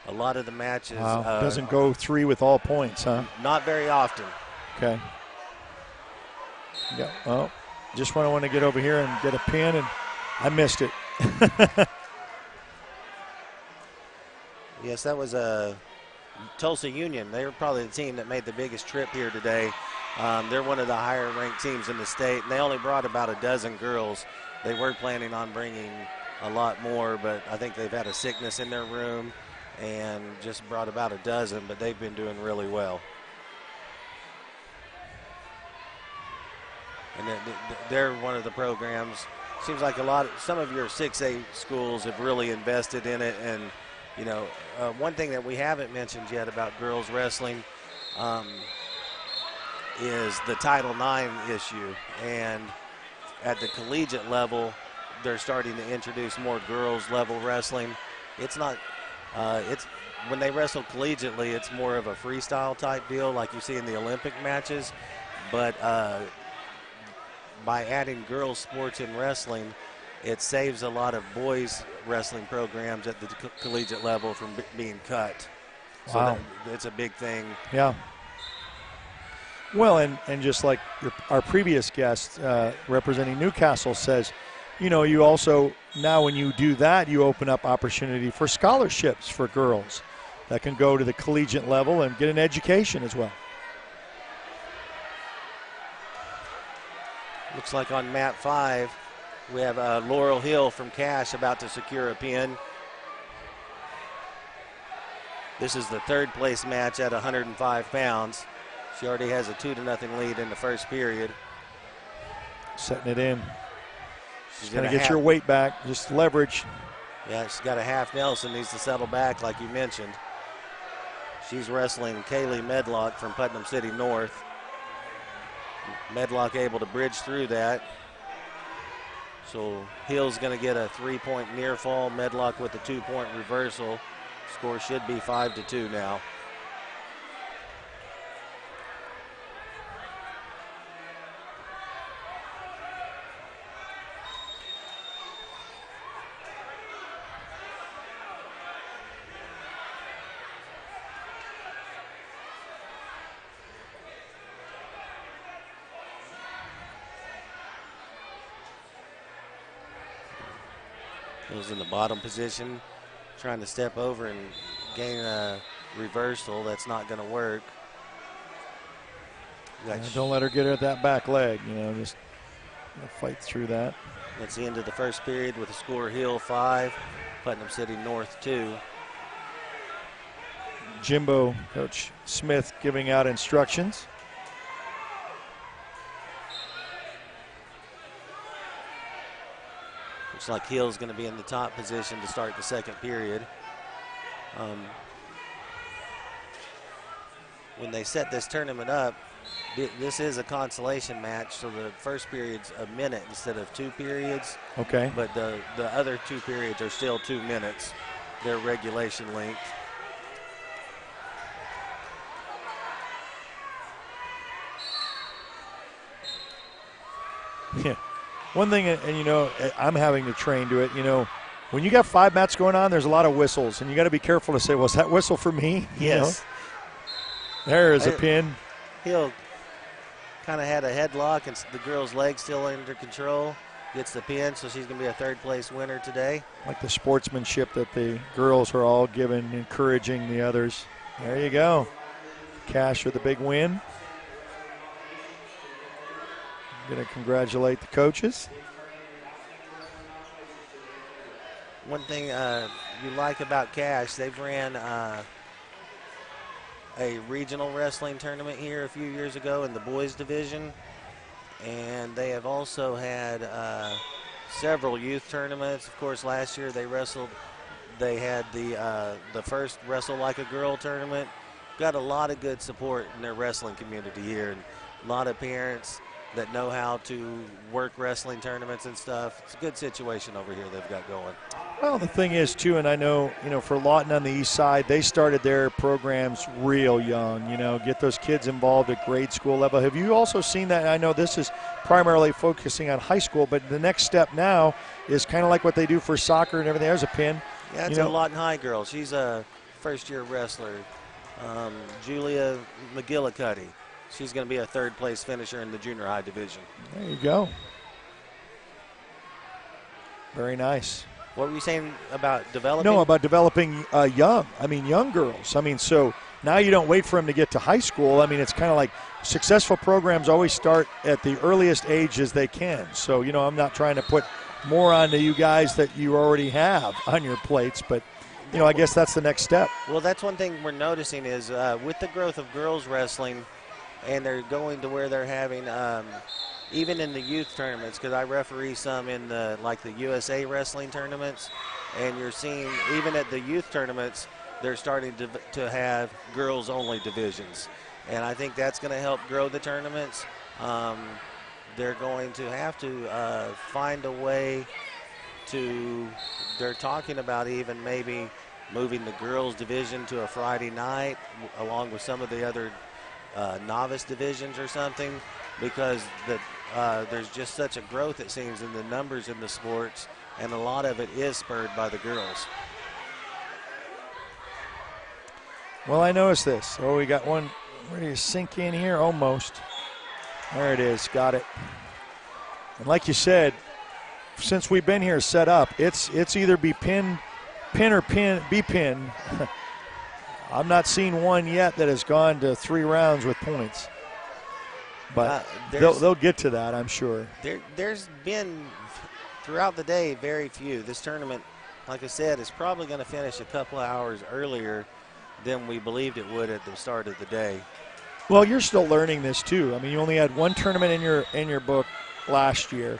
A lot of the matches doesn't go 3 with all points, huh? Not very often. Okay. Yeah. Well, just want to get over here and get a pin, and I missed it. Yes, that was Tulsa Union. They were probably the team that made the biggest trip here today. They're one of the higher ranked teams in the state, and they only brought about a dozen girls. They were planning on bringing a lot more, but I think they've had a sickness in their room and just brought about a dozen, but they've been doing really well. And they're one of the programs. Seems like some of your 6A schools have really invested in it. And, you know, one thing that we haven't mentioned yet about girls wrestling is the Title IX issue. And at the collegiate level, they're starting to introduce more girls level wrestling. It's not, when they wrestle collegiately, it's more of a freestyle type deal like you see in the Olympic matches. But by adding girls sports in wrestling, it saves a lot of boys wrestling programs at the collegiate level from being cut. Wow. So it's a big thing. Yeah. Well, and just like our previous guest representing Newcastle says, you also, now when you do that, you open up opportunity for scholarships for girls that can go to the collegiate level and get an education as well. Looks like on map 5, we have Laurel Hill from Cash about to secure a pin. This is the third place match at 105 pounds. She already has a 2-0 lead in the first period. Setting it in. She's going to get your weight back, just leverage. Yeah, she's got a half Nelson, needs to settle back like you mentioned. She's wrestling Kaylee Medlock from Putnam City North. Medlock able to bridge through that. So Hill's going to get a 3-point near fall. Medlock with a 2-point reversal. Score should be 5-2 now. Hill's in the bottom position, trying to step over and gain a reversal. That's not going to work. Don't let her get her at that back leg. Just fight through that. That's the end of the first period with the score Hill 5, Putnam City North 2. Jimbo, Coach Smith giving out instructions. Looks like Hill's going to be in the top position to start the second period. When they set this tournament up, this is a consolation match, so the first period's a minute instead of 2 periods. Okay. But the other 2 periods are still 2 minutes. They're regulation length. Yeah. One thing, and I'm having to train to it, when you got 5 mats going on, there's a lot of whistles, and you got to be careful to say, was that whistle for me? Yes. There is a pin. Hill kind of had a headlock, and the girl's leg still under control. Gets the pin, so she's going to be a third-place winner today. Like the sportsmanship that the girls are all giving, encouraging the others. There you go. Cash with a big win. Going to congratulate the coaches. One thing you like about Cash, they've ran a regional wrestling tournament here a few years ago in the boys division, and they have also had several youth tournaments. Of course, last year they had the first Wrestle Like a Girl tournament. Got a lot of good support in their wrestling community here, and a lot of parents that know how to work wrestling tournaments and stuff. It's a good situation over here they've got going. Well, the thing is, too, and I know, for Lawton on the east side, they started their programs real young, get those kids involved at grade school level. Have you also seen that? I know this is primarily focusing on high school, but the next step now is kind of like what they do for soccer and everything. There's a pin. Yeah, it's a Lawton High girl. She's a first-year wrestler. Julia McGillicuddy. She's going to be a third-place finisher in the junior high division. There you go. Very nice. What were you saying about developing? No, about developing young girls. So now you don't wait for them to get to high school. It's kind of like successful programs always start at the earliest ages they can. So, I'm not trying to put more onto you guys that you already have on your plates, but I guess that's the next step. Well, that's one thing we're noticing is with the growth of girls wrestling, and they're going to where they're having, even in the youth tournaments, because I referee some in the USA wrestling tournaments, and you're seeing even at the youth tournaments, they're starting to have girls-only divisions. And I think that's going to help grow the tournaments. They're going to have to find a way they're talking about even maybe moving the girls division to a Friday night along with some of the other novice divisions or something, because there's just such a growth, it seems, in the numbers in the sports, and a lot of it is spurred by the girls. Well, I noticed this. Oh, we got one ready to sink in here. Almost. There it is. Got it. And like you said, since we've been here set up, it's either be pin or be pin. I've not seen one yet that has gone to 3 rounds with points. But they'll get to that, I'm sure. There's been, throughout the day, very few. This tournament, like I said, is probably going to finish a couple of hours earlier than we believed it would at the start of the day. Well, you're still learning this too. I mean, you only had one tournament in your book last year.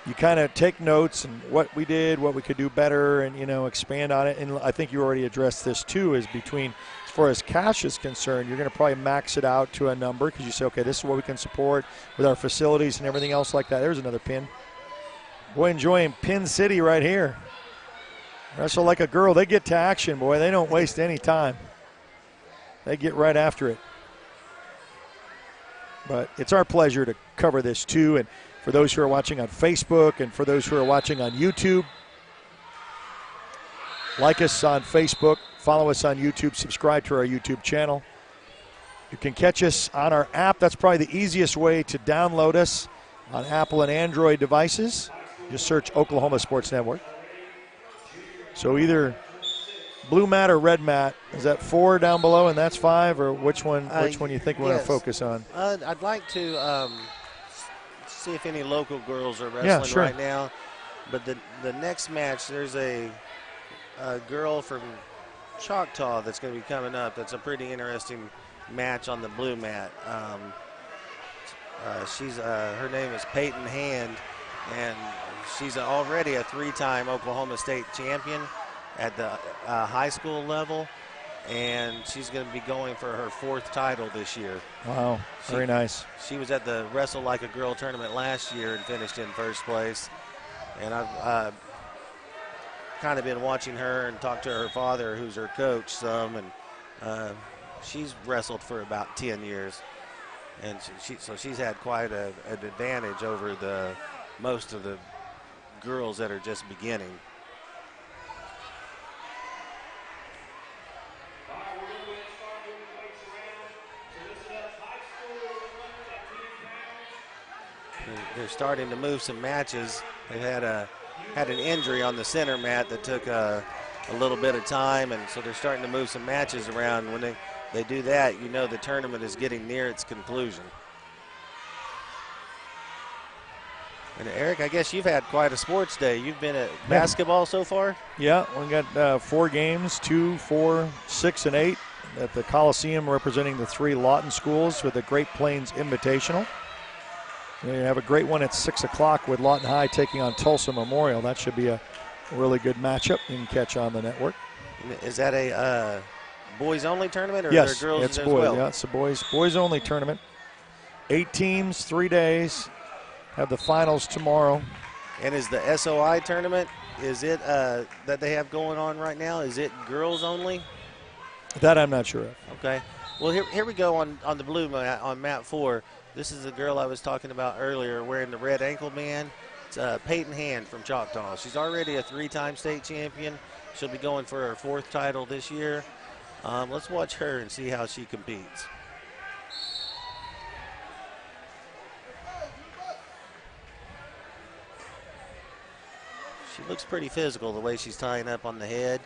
You kind of take notes and what we did, what we could do better, and expand on it. And I think you already addressed this too. Is between, as far as cash is concerned, you're going to probably max it out to a number because you say, okay, this is what we can support with our facilities and everything else like that. There's another pin. Boy, enjoying Pin City right here. Wrestle like a girl. They get to action, boy. They don't waste any time. They get right after it. But it's our pleasure to cover this too. And for those who are watching on Facebook and for those who are watching on YouTube, like us on Facebook, follow us on YouTube, subscribe to our YouTube channel. You can catch us on our app. That's probably the easiest way to download us on Apple and Android devices. Just search Oklahoma Sports Network. So either blue mat or red mat. Is that 4 down below and that's 5, or which one you think we're going to focus on? I'd like to see if any local girls are wrestling right now. But the next match, there's a girl from Choctaw that's going to be coming up. That's a pretty interesting match on the blue mat. Her name is Peyton Hand, and she's already a 3-time Oklahoma State champion at the high school level, and she's going to be going for her 4th title this year. Wow, very nice. She was at the Wrestle Like a Girl tournament last year and finished in 1st place. And I've kind of been watching her and talked to her father, who's her coach, some, and she's wrestled for about 10 years. And so she's had quite an advantage over most of the girls that are just beginning. They're starting to move some matches. They had an injury on the center mat that took a little bit of time, and so they're starting to move some matches around. When they do that, the tournament is getting near its conclusion. And Eric, I guess you've had quite a sports day. You've been at basketball so far? Yeah, we got 4 games, 2, 4, 6, and 8 at the Coliseum, representing the 3 Lawton schools with the Great Plains Invitational. We have a great one at 6 o'clock with Lawton High taking on Tulsa Memorial. That should be a really good matchup you can catch on the network. Is that a boys-only tournament, or yes, are there girls it's as boys. well? Yeah, it's a boys-only tournament. 8 teams, 3 days. Have the finals tomorrow. And is the SOI tournament, is it that they have going on right now, is it girls only? That I'm not sure of. Okay. Well, here we go on the blue mat, on mat 4. This is the girl I was talking about earlier wearing the red ankle band. It's Peyton Hand from Choctaw. She's already a 3-time state champion. She'll be going for her 4th title this year. Let's watch her and see how she competes. She looks pretty physical the way she's tying up on the head.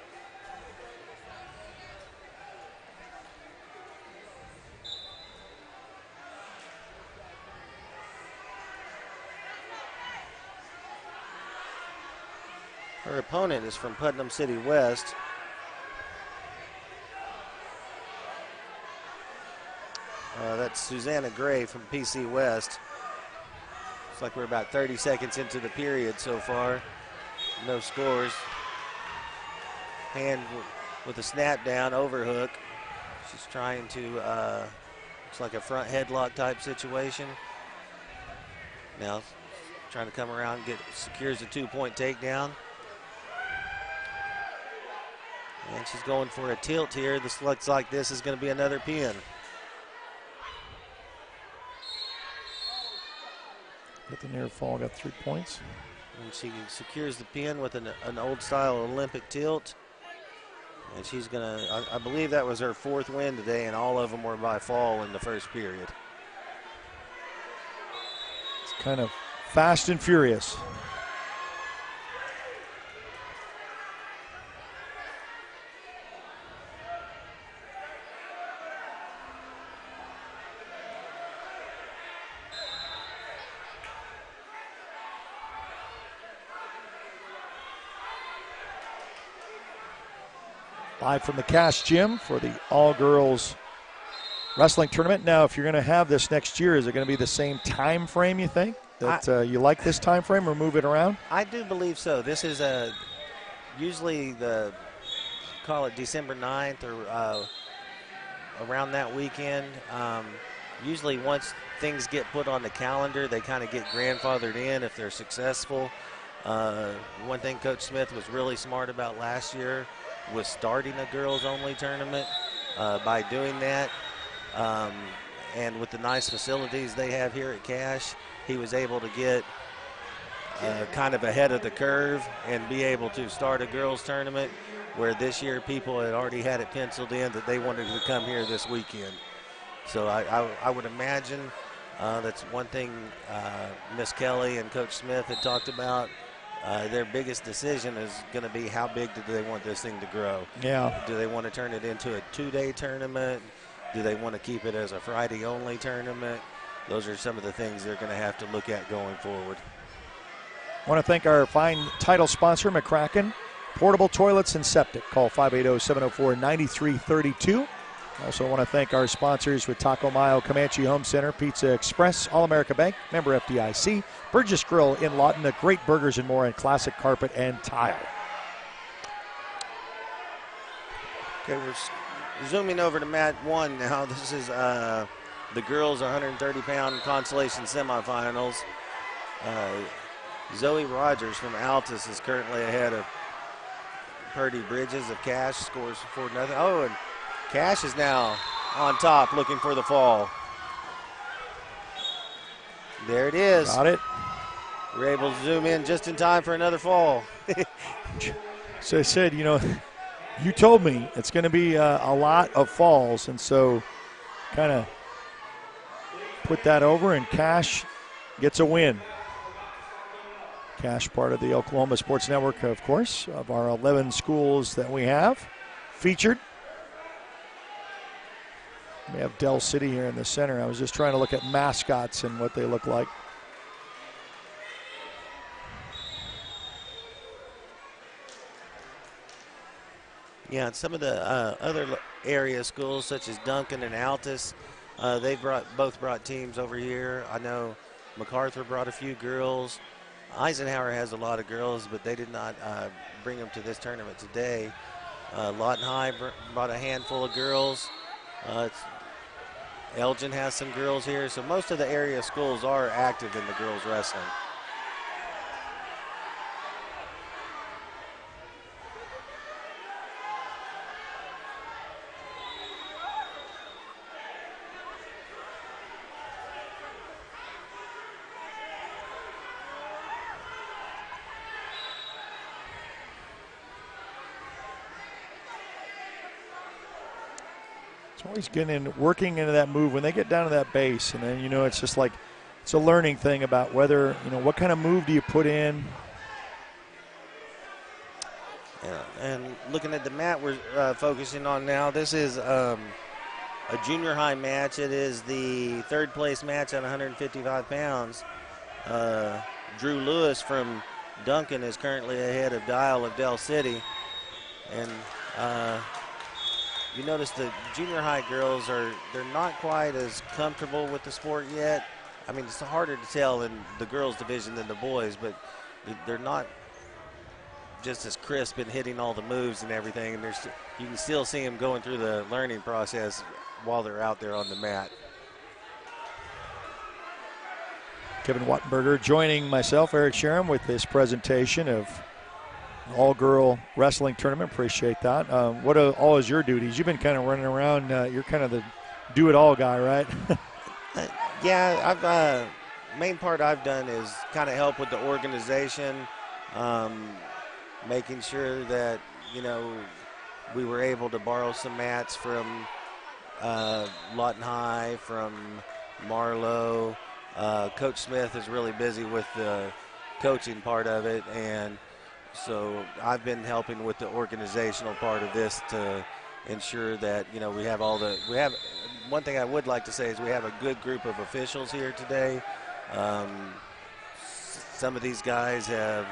Her opponent is from Putnam City West. That's Susanna Gray from PC West. Looks like we're about 30 seconds into the period so far. No scores. Hand with a snap down, overhook. She's trying to, looks like a front headlock type situation. Now trying to come around, secures a 2-point takedown. And she's going for a tilt here. This looks like this is going to be another pin. Got the near fall, got 3 points. And she secures the pin with an old style Olympic tilt. And she's going to, I believe that was her 4th win today, and all of them were by fall in the first period. It's kind of fast and furious. Live from the Cash Gym for the all-girls wrestling tournament. Now, if you're going to have this next year, is it going to be the same time frame, you think? That you like this time frame or move it around? I do believe so. This is usually call it December 9th or around that weekend. Usually once things get put on the calendar, they kind of get grandfathered in if they're successful. One thing Coach Smith was really smart about last year was starting a girls-only tournament. By doing that, and with the nice facilities they have here at Cash, he was able to get kind of ahead of the curve and be able to start a girls tournament, where this year people had already had it penciled in that they wanted to come here this weekend. So I would imagine that's one thing Miss Kelly and Coach Smith had talked about. Their biggest decision is going to be how big do they want this thing to grow. Yeah. Do they want to turn it into a 2-day tournament? Do they want to keep it as a Friday-only tournament? Those are some of the things they're going to have to look at going forward. I want to thank our fine title sponsor, McCracken Portable Toilets and Septic. Call 580-704-9332. Also want to thank our sponsors with Taco Mayo, Comanche Home Center, Pizza Express, All-America Bank, member FDIC, Burgess Grill in Lawton, the great burgers and more, and classic carpet and tile. Okay, we're zooming over to mat 1 now. This is the girls' 130-pound Consolation semifinals. Zoe Rogers from Altus is currently ahead of Purdy Bridges of Cash, scores 4-0. Oh, and Cash is now on top looking for the fall. There it is. Got it. We're able to zoom in just in time for another fall. So I said, you told me it's going to be a lot of falls, and so kind of put that over, and Cash gets a win. Cash, part of the Oklahoma Sports Network, of course, of our 11 schools that we have featured. We have Dell City here in the center. I was just trying to look at mascots and what they look like. Yeah, and some of the other area schools, such as Duncan and Altus, they both brought teams over here. I know MacArthur brought a few girls. Eisenhower has a lot of girls, but they did not bring them to this tournament today. Lawton High brought a handful of girls. Elgin has some girls here, so most of the area schools are active in the girls wrestling. Always working into that move when they get down to that base, and then it's just like it's a learning thing about whether what kind of move do you put in. Yeah, and looking at the mat we're focusing on now, this is a junior high match. It is the 3rd place match at 155 pounds. Drew Lewis from Duncan is currently ahead of Dial of Dell City, and you notice the junior high girls they're not quite as comfortable with the sport yet. I mean, it's harder to tell in the girls division than the boys, but they're not just as crisp in hitting all the moves and everything. And you can still see them going through the learning process while they're out there on the mat. Kevin Wattenberger joining myself, Eric Sherem, with this presentation of all-girl wrestling tournament. Appreciate that. What all is your duties? You've been kind of running around. You're kind of the do-it-all guy, right? Yeah, main part I've done is kind of help with the organization, making sure that we were able to borrow some mats from Lawton High, from Marlowe. Coach Smith is really busy with the coaching part of it, and so I've been helping with the organizational part of this to ensure that, you know, we have one thing I would like to say is we have a good group of officials here today. Some of these guys have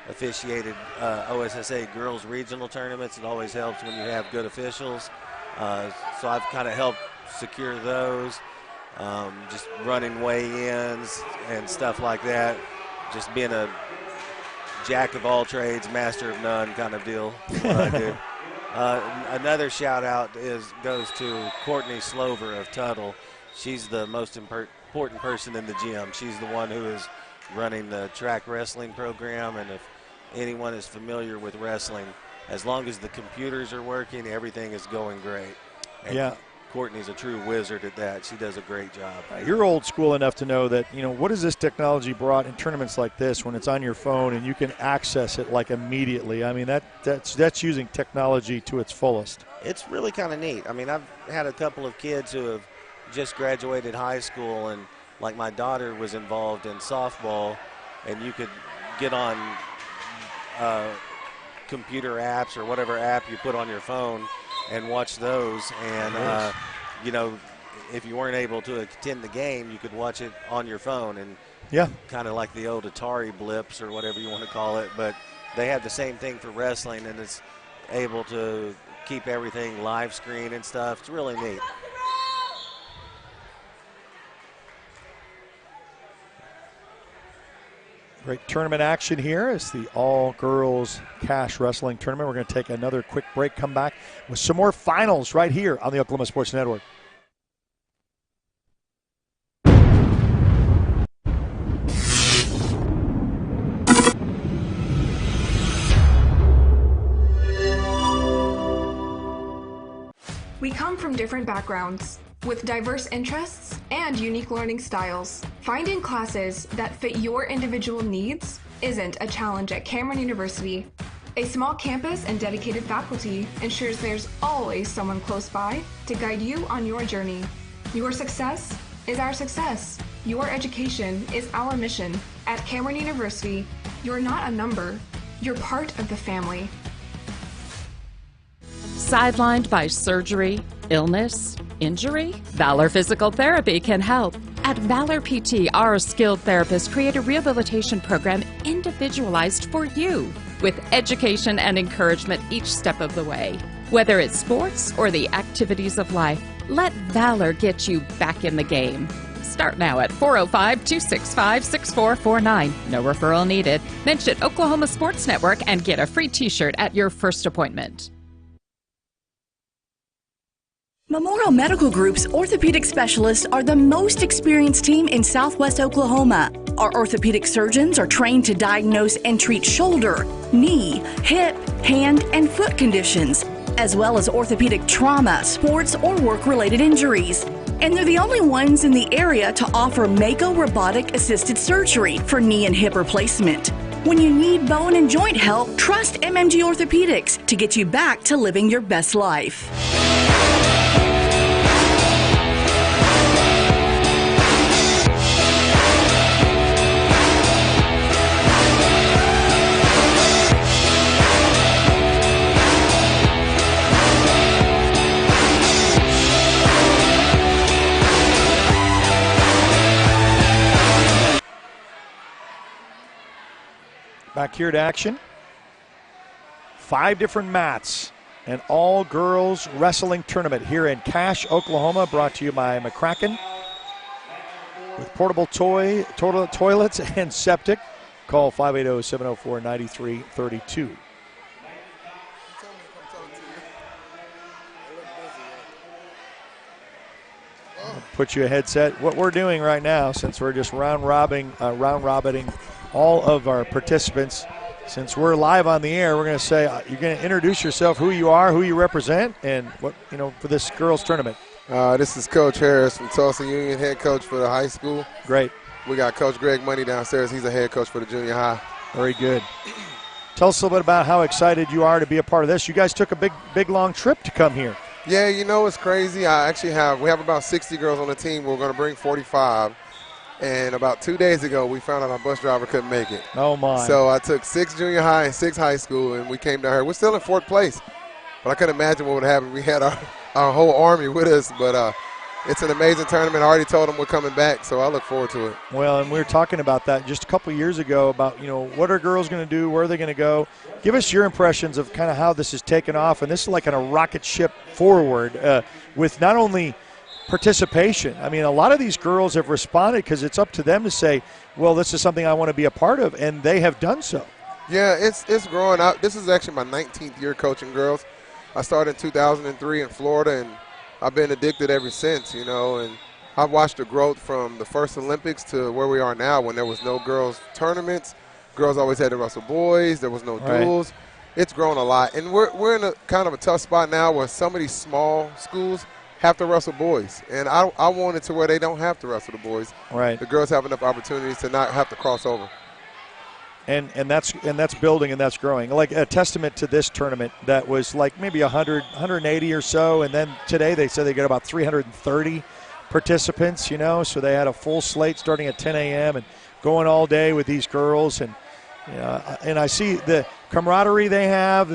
officiated OSSA girls regional tournaments. It always helps when you have good officials. So I've kind of helped secure those, just running weigh-ins and stuff like that. Just being a jack of all trades, master of none kind of deal is what I do. Another shout out goes to Courtney Slover of Tuttle. She's the most important person in the gym. She's the one who is running the track wrestling program, and if anyone is familiar with wrestling, as long as the computers are working, everything is going great. And yeah. Courtney's a true wizard at that. She does a great job. You're old school enough to know that, you know, what has this technology brought in tournaments like this when it's on your phone and you can access it like immediately? I mean, that's using technology to its fullest. It's really kind of neat. I mean, I've had a couple of kids who have just graduated high school, and like my daughter was involved in softball, and you could get on computer apps or whatever app you put on your phone and watch those. And, you know, if you weren't able to attend the game, you could watch it on your phone. And yeah, kind of like the old Atari blips or whatever you want to call it. But they have the same thing for wrestling, and it's able to keep everything live screen and stuff. It's really neat. Great tournament action here. It's the all-girls cash wrestling tournament. We're going to take another quick break, come back with some more finals right here on the Oklahoma Sports Network. We come from different backgrounds, with diverse interests and unique learning styles. Finding classes that fit your individual needs isn't a challenge at Cameron University. A small campus and dedicated faculty ensures there's always someone close by to guide you on your journey. Your success is our success. Your education is our mission. At Cameron University, you're not a number, you're part of the family. Sidelined by surgery, illness, injury? Valor Physical Therapy can help. At Valor PT, our skilled therapists create a rehabilitation program individualized for you, with education and encouragement each step of the way. Whether it's sports or the activities of life, let Valor get you back in the game. Start now at 405-265-6449. No referral needed. Mention Oklahoma Sports Network and get a free t-shirt at your first appointment. Memorial Medical Group's orthopedic specialists are the most experienced team in Southwest Oklahoma. Our orthopedic surgeons are trained to diagnose and treat shoulder, knee, hip, hand, and foot conditions, as well as orthopedic trauma, sports, or work-related injuries. And they're the only ones in the area to offer Mako robotic-assisted surgery for knee and hip replacement. When you need bone and joint help, trust MMG Orthopedics to get you back to living your best life. Back here to action. 5 different mats. An all-girls wrestling tournament here in Cache, Oklahoma, brought to you by McCracken. With portable toilets and septic. Call 580-704-9332. Put you a headset. What we're doing right now, since we're just round-robining all of our participants, since we're live on the air, we're going to say you're going to introduce yourself, who you are, who you represent, and what, you know, for this girls tournament. This is Coach Harris from Tulsa Union, head coach for the high school. Great. We got Coach Greg Money downstairs. He's a head coach for the junior high. Very good. Tell us a little bit about how excited you are to be a part of this. You guys took a big, long trip to come here. Yeah, you know, it's crazy. We have about 60 girls on the team. We're going to bring 45. And about 2 days ago, we found out our bus driver couldn't make it. Oh, my. So I took 6 junior high and 6 high school, and we came down here. We're still in fourth place. But I couldn't imagine what would happen. We had our whole army with us. But it's an amazing tournament. I already told them we're coming back, so I look forward to it. Well, and we were talking about that just a couple of years ago about, what are girls going to do? Where are they going to go? Give us your impressions of kind of how this has taken off. And this is like a rocket ship forward with not only – participation. I mean, a lot of these girls have responded because it's up to them to say, well, this is something I want to be a part of, and they have done so. Yeah, it's growing up. This is actually my 19th year coaching girls. I started in 2003 in Florida, and I've been addicted ever since, and I've watched the growth from the first Olympics to where we are now when there was no girls tournaments. Girls always had to wrestle boys. There was no duels. It's grown a lot, and we're in a kind of a tough spot now where some of these small schools have to wrestle boys, and I want it to where they don't have to wrestle the boys. Right. The girls have enough opportunities to not have to cross over. And that's building and that's growing. Like a testament to this tournament that was like maybe 100, 180 or so, and then today they said they got about 330 participants. So they had a full slate starting at 10 a.m. and going all day with these girls, and I see the camaraderie they have,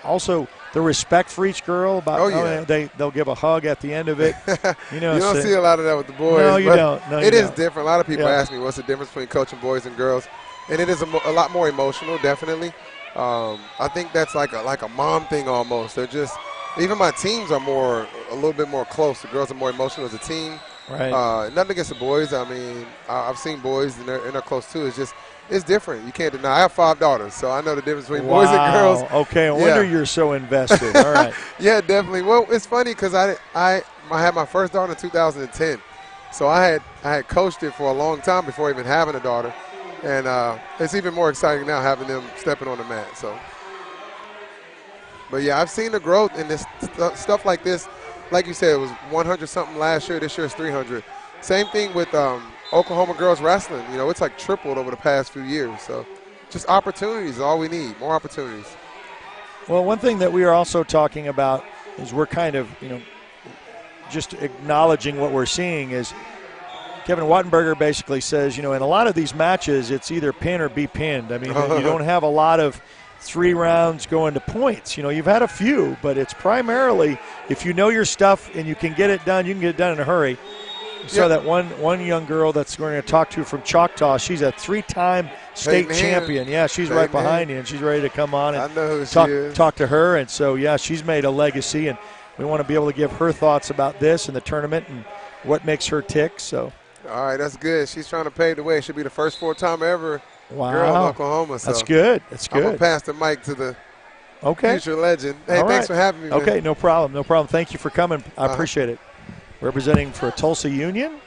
also the respect for each girl. They'll give a hug at the end of it. You don't see a lot of that with the boys. No, you don't. No, it is different. A lot of people ask me what's the difference between coaching boys and girls, and it is a lot more emotional, definitely. I think that's like a mom thing almost. They're just even my teams are a little bit more close. The girls are more emotional as a team. Right. Nothing against the boys. I mean, I've seen boys and they're close too. It's different. You can't deny. I have 5 daughters, so I know the difference between boys and girls. Okay, no wonder you're so invested. All right. Yeah, definitely. Well, it's funny because I had my first daughter in 2010, so I had coached it for a long time before even having a daughter, and it's even more exciting now having them stepping on the mat. So, but yeah, I've seen the growth in this stuff like this. Like you said, it was 100 something last year. This year is 300. Same thing with Oklahoma girls wrestling. It's like tripled over the past few years. So just opportunities is all we need, more opportunities. Well, one thing that we are also talking about is we're kind of, just acknowledging what we're seeing is Kevin Wattenberger basically says, in a lot of these matches, it's either pin or be pinned. I mean, you don't have a lot of 3 rounds going to points. You've had a few, but it's primarily if you know your stuff and you can get it done, you can get it done in a hurry. So that one young girl that's going to talk to from Choctaw, she's a 3-time state champion. Yeah, she's right behind you, and she's ready to come on and talk to her. And so, yeah, she's made a legacy, and we want to be able to give her thoughts about this and the tournament and what makes her tick. So, all right, that's good. She's trying to pave the way. She'll be the first 4-time ever girl in Oklahoma. So that's good. That's good. I'm going to pass the mic to the future legend. Hey, thanks for having me, man. Okay, no problem. Thank you for coming. I appreciate it. Representing for Tulsa Union.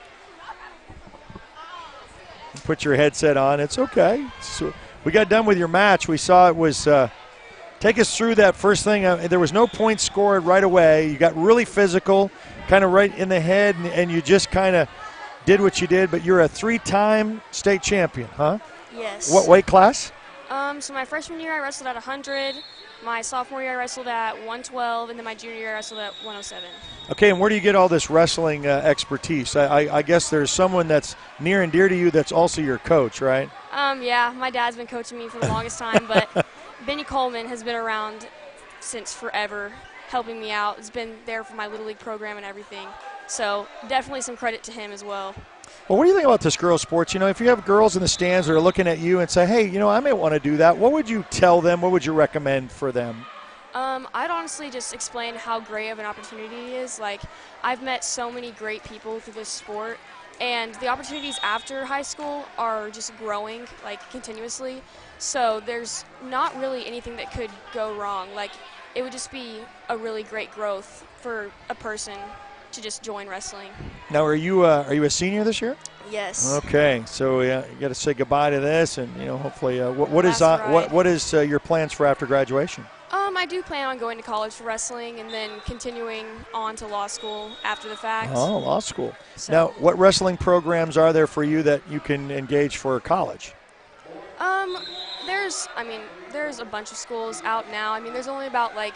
Put your headset on. It's okay. So we got done with your match. We saw it was take us through that first thing. There was no points scored right away. You got really physical, kind of right in the head, and you just kind of did what you did. But you're a 3-time state champion, huh? Yes. What weight class? So my freshman year I wrestled at 100. My sophomore year I wrestled at 112, and then my junior year I wrestled at 107. Okay, and where do you get all this wrestling expertise? I guess there's someone that's near and dear to you that's also your coach, right? Yeah, my dad's been coaching me for the longest time, but Benny Coleman has been around since forever, helping me out. He's been there for my Little League program and everything. So definitely some credit to him as well. Well, what do you think about this girls' sports? If you have girls in the stands that are looking at you and say, hey, I may want to do that, what would you tell them? What would you recommend for them? I'd honestly just explain how great of an opportunity it is. Like, I've met so many great people through this sport, and the opportunities after high school are just growing, like, continuously. So there's not really anything that could go wrong. Like, it would just be a really great growth for a person to just join wrestling. Now, are you a senior this year? Yes. Okay, so you got to say goodbye to this, and hopefully, what is your plans for after graduation? I do plan on going to college for wrestling and then continuing on to law school after the fact. Oh, law school. So, now, what wrestling programs are there for you that you can engage for college? there's a bunch of schools out now. I mean, there's only about like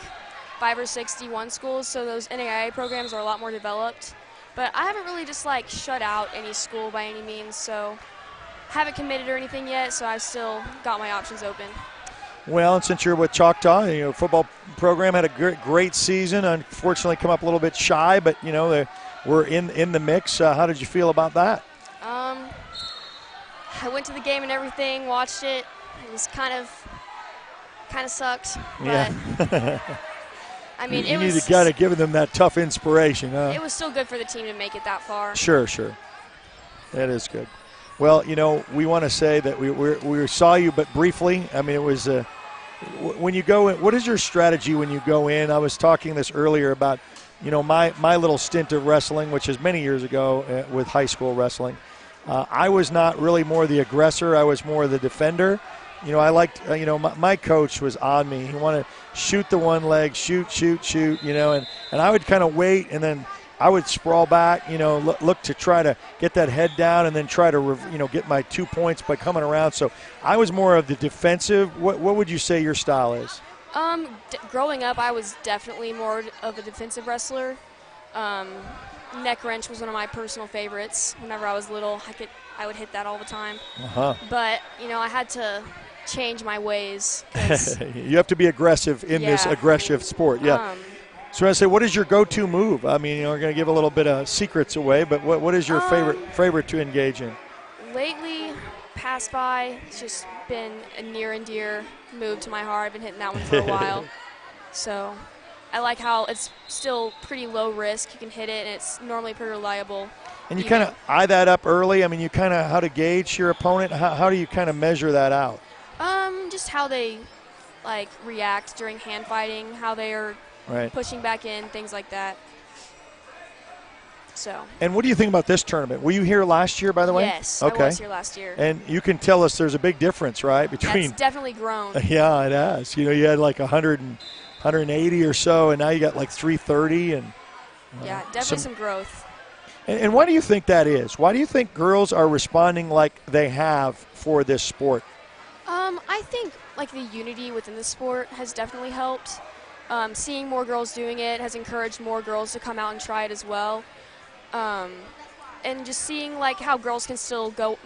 5 or 6 D1 schools, so those NAIA programs are a lot more developed. But I haven't really just like shut out any school by any means, so haven't committed or anything yet, so I've still got my options open. Well, and since you're with Choctaw, football program had a great season. Unfortunately, come up a little bit shy, but we're in the mix. How did you feel about that? I went to the game and everything, watched it. It was kind of sucked. But Yeah. I mean, you need to kind of give them that tough inspiration, huh? It was still good for the team to make it that far. Sure. That is good. Well, we want to say that we saw you, but briefly. I mean, it was when you go in. What is your strategy when you go in? I was talking this earlier about, my little stint of wrestling, which is many years ago with high school wrestling. I was not really more the aggressor. I was more the defender. I liked, my coach was on me. He wanted to shoot the one leg, shoot, and I would kind of wait, and then I would sprawl back, look to try to get that head down and then try to, get my 2 points by coming around. So I was more of the defensive. What would you say your style is? Growing up, I was definitely more of a defensive wrestler. Neck wrench was one of my personal favorites. Whenever I was little, I would hit that all the time. But, I had to change my ways. You have to be aggressive in this aggressive sport. Yeah. So I say, what is your go-to move? I mean, we're going to give a little bit of secrets away, but what is your favorite to engage in? Lately, pass by. It's just been a near and dear move to my heart. I've been hitting that one for a while. So I like how it's still pretty low risk. You can hit it, and it's normally pretty reliable. And you kind of eye that up early. I mean, you kind of how to gauge your opponent. How do you kind of measure that out? Just how they react during hand fighting, how they are pushing back in, things like that. So. And what do you think about this tournament? Were you here last year, by the way? Yes, okay. I was here last year. And you can tell us there's a big difference, right? Between it's definitely grown. Yeah, it has. You had like 180 or so, and now you got like 330. And yeah, definitely some growth. And why do you think that is? Why do you think girls are responding like they have for this sport? I think the unity within the sport has definitely helped. Seeing more girls doing it has encouraged more girls to come out and try it as well. And just seeing how girls can still go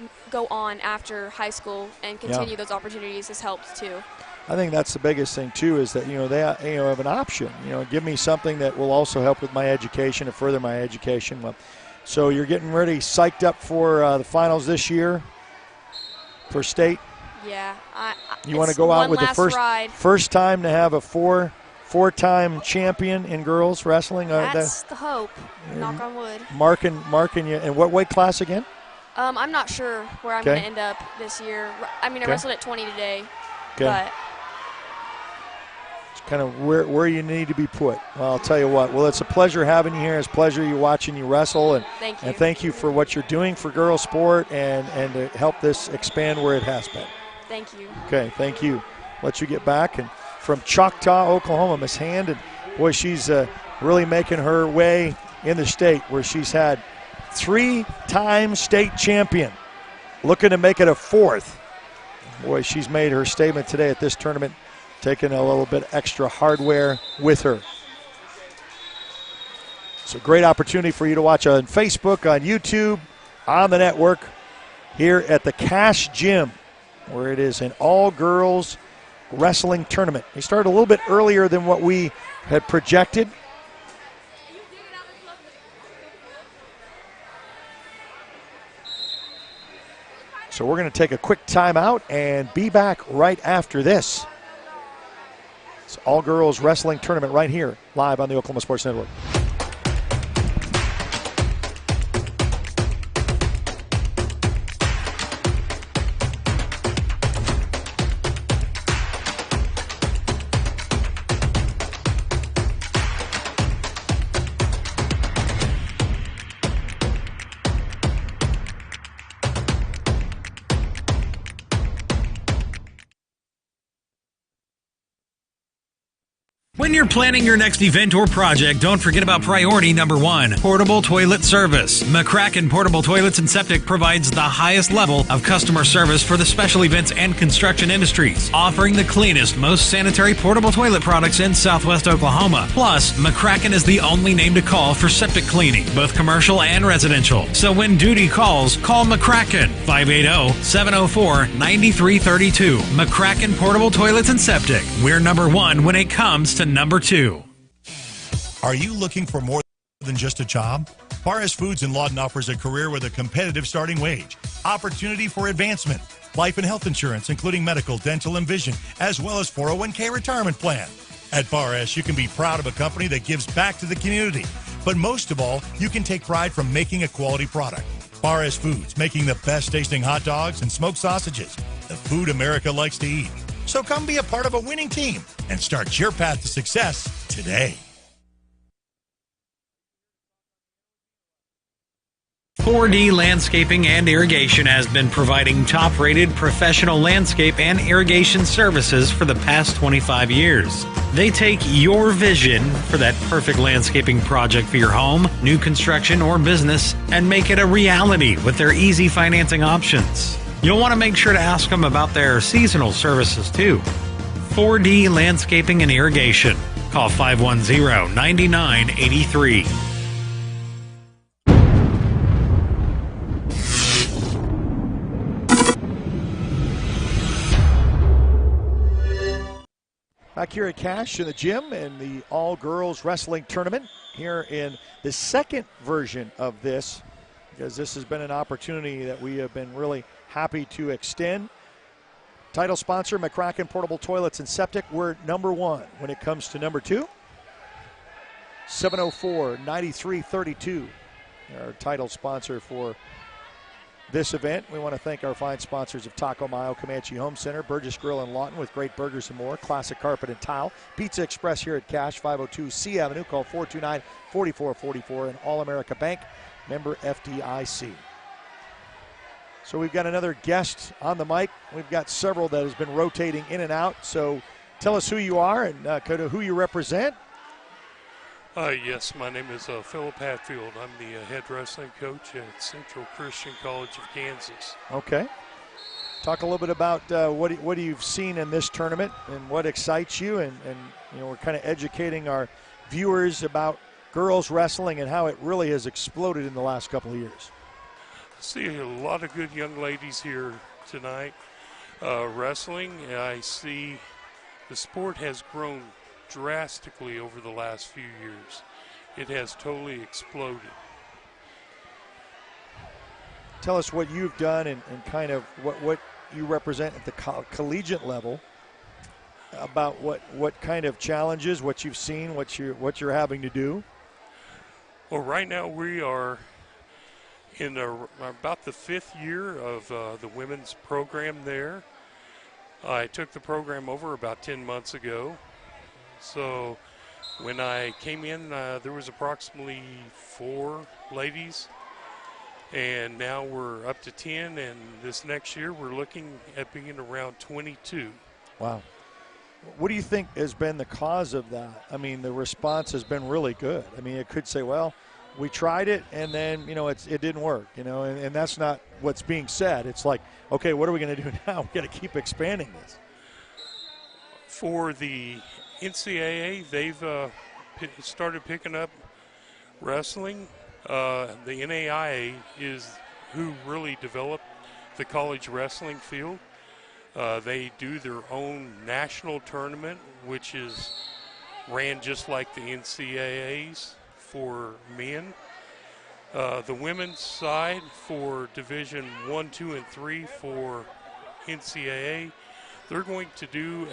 on after high school and continue those opportunities has helped too. I think that's the biggest thing too, is that they have an option. Give me something that will also help with my education and further my education. Well, so you're getting ready, psyched up for the finals this year for state. Yeah, you want to go out with the first time to have a four-time champion in girls wrestling. That's the hope. Knock on wood. Marking you. And what weight class again? I'm not sure where I'm going to end up this year. I mean, I wrestled at 20 today, but it's kind of where you need to be put. Well, I'll tell you what. Well, it's a pleasure having you here. It's a pleasure watching you wrestle, and thank you. And thank you for what you're doing for girls sport and to help this expand where it has been. Thank you. Okay, thank you. Let you get back. And from Choctaw, Oklahoma, Miss Hand, and boy, she's really making her way in the state, where she's had 3-time state champion, looking to make it a 4th. Boy, she's made her statement today at this tournament, taking a little bit extra hardware with her. It's a great opportunity for you to watch on Facebook, on YouTube, on the network, here at the Cash Gym, where it is an all-girls wrestling tournament. They started a little bit earlier than what we had projected. So we're going to take a quick timeout and be back right after this. It's all-girls wrestling tournament right here, live on the Oklahoma Sports Network. When you're planning your next event or project, don't forget about priority number 1, portable toilet service. McCracken Portable Toilets and Septic provides the highest level of customer service for the special events and construction industries, offering the cleanest, most sanitary portable toilet products in Southwest Oklahoma. Plus, McCracken is the only name to call for septic cleaning, both commercial and residential. So when duty calls, call McCracken, 580-704-9332. McCracken Portable Toilets and Septic. We're number 1 when it comes to number 2. Are you looking for more than just a job? Paris Foods in Lawton offers a career with a competitive starting wage, opportunity for advancement, life and health insurance, including medical, dental, and vision, as well as 401k retirement plan. At Paris, you can be proud of a company that gives back to the community. But most of all, you can take pride from making a quality product. Paris Foods, making the best tasting hot dogs and smoked sausages, the food America likes to eat. So come be a part of a winning team and start your path to success today. 4D Landscaping and Irrigation has been providing top-rated professional landscape and irrigation services for the past 25 years. They take your vision for that perfect landscaping project for your home, new construction, or business and make it a reality with their easy financing options. You'll want to make sure to ask them about their seasonal services too. 4D Landscaping and Irrigation. Call 510-9983. Back here at Cash in the gym in the all-girls wrestling tournament here in the second version of this, because this has been an opportunity that we have been really happy to extend. Title sponsor, McCracken Portable Toilets and Septic. We're number 1 when it comes to number 2. 704-9332. Our title sponsor for this event. We want to thank our fine sponsors of Taco Mayo, Comanche Home Center, Burgess Grill in Lawton with great burgers and more, Classic Carpet and Tile, Pizza Express here at Cash, 502 C Avenue. Call 429-4444, and All-America Bank, member FDIC. So we've got another guest on the mic. We've got several that has been rotating in and out. So tell us who you are and who you represent. Yes, my name is Philip Hatfield. I'm the head wrestling coach at Central Christian College of Kansas. Okay. Talk a little bit about what you've seen in this tournament and what excites you, and you know, we're kind of educating our viewers about girls wrestling and how it really has exploded in the last couple of years. I see a lot of good young ladies here tonight wrestling. I see the sport has grown drastically over the last few years. It has totally exploded. Tell us what you've done and kind of what you represent at the collegiate level, about what kind of challenges, what you've seen, what you're having to do. Well, right now we are in about the 5th year of the women's program there. I took the program over about 10 months ago. So when I came in, there was approximately 4 ladies, and now we're up to 10, and this next year we're looking at being around 22. Wow. What do you think has been the cause of that? I mean, the response has been really good. I mean, it could say, well, we tried it, and then, you know, it didn't work, you know, and that's not what's being said. It's like, okay, what are we going to do now? We've got to keep expanding this. For the NCAA, they've started picking up wrestling. The NAIA is who really developed the college wrestling field. They do their own national tournament, which is ran just like the NCAA's for men. The women's side for Division 1, 2, and 3 for NCAA, they're going to do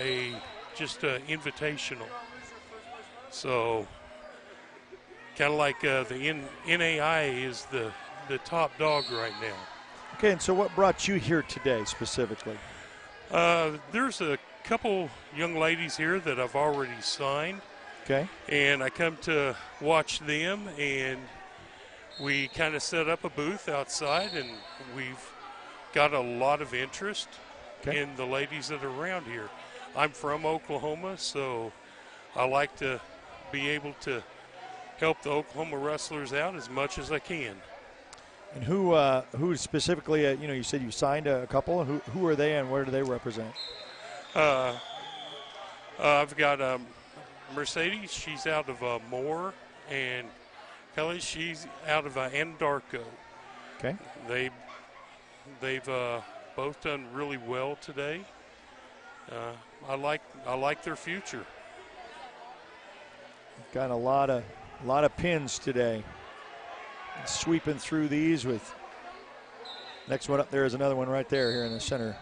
just an invitational. So kind of like the NAIA is the top dog right now. Okay, and so what brought you here today specifically? There's a couple young ladies here that I've already signed. Okay. And I come to watch them, and we kind of set up a booth outside, and we've got a lot of interest in the ladies that are around here. I'm from Oklahoma, so I like to be able to help the Oklahoma wrestlers out as much as I can. And who specifically, you said you signed a couple. Who are they and where do they represent? I've got Mercedes. She's out of Moore, and Kelly. She's out of Anadarko. Okay. They've both done really well today. I like their future. We've got a lot of pins today. Sweeping through these with next one up there is another one right there here in the center.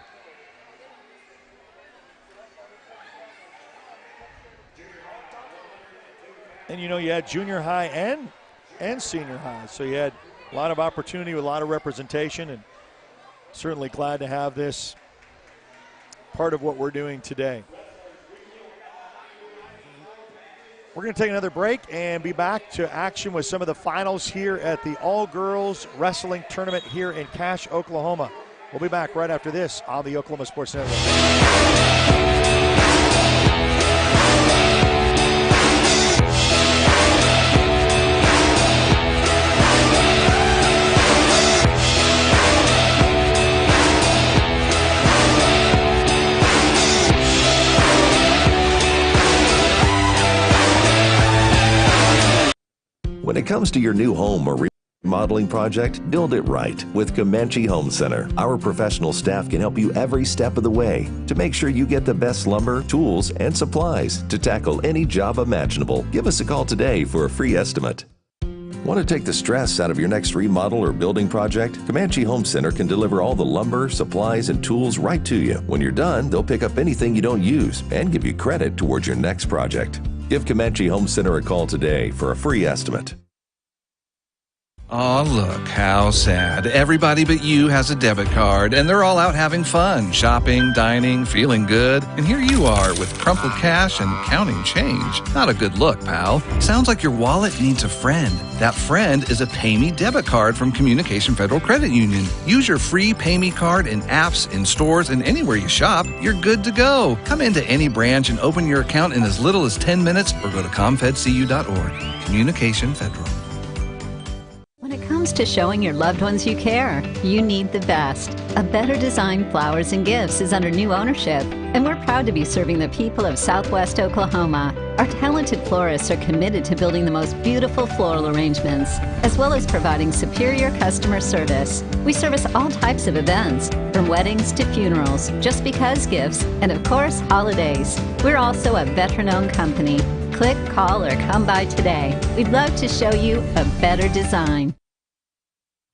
And you had junior high and senior high, so you had a lot of opportunity with a lot of representation, and certainly glad to have this part of what we're doing today. We're going to take another break and be back to action with some of the finals here at the All-Girls Wrestling Tournament here in Cache, Oklahoma. We'll be back right after this on the Oklahoma Sports Network. When it comes to your new home or remodeling project, build it right with Comanche Home Center. Our professional staff can help you every step of the way to make sure you get the best lumber, tools, and supplies to tackle any job imaginable. Give us a call today for a free estimate. Want to take the stress out of your next remodel or building project? Comanche Home Center can deliver all the lumber, supplies, and tools right to you. When you're done, they'll pick up anything you don't use and give you credit towards your next project. Give Comanche Home Center a call today for a free estimate. Oh, look, how sad. Everybody but you has a debit card, and they're all out having fun, shopping, dining, feeling good. And here you are with crumpled cash and counting change. Not a good look, pal. Sounds like your wallet needs a friend. That friend is a PayMe debit card from Communication Federal Credit Union. Use your free PayMe card in apps, in stores, and anywhere you shop. You're good to go. Come into any branch and open your account in as little as 10 minutes or go to comfedcu.org. Communication Federal. When it comes to showing your loved ones you care, you need the best. A Better Design Flowers and Gifts is under new ownership, and we're proud to be serving the people of Southwest Oklahoma. Our talented florists are committed to building the most beautiful floral arrangements, as well as providing superior customer service. We service all types of events, from weddings to funerals, just because gifts, and of course, holidays. We're also a veteran-owned company. Click, call, or come by today. We'd love to show you a better design.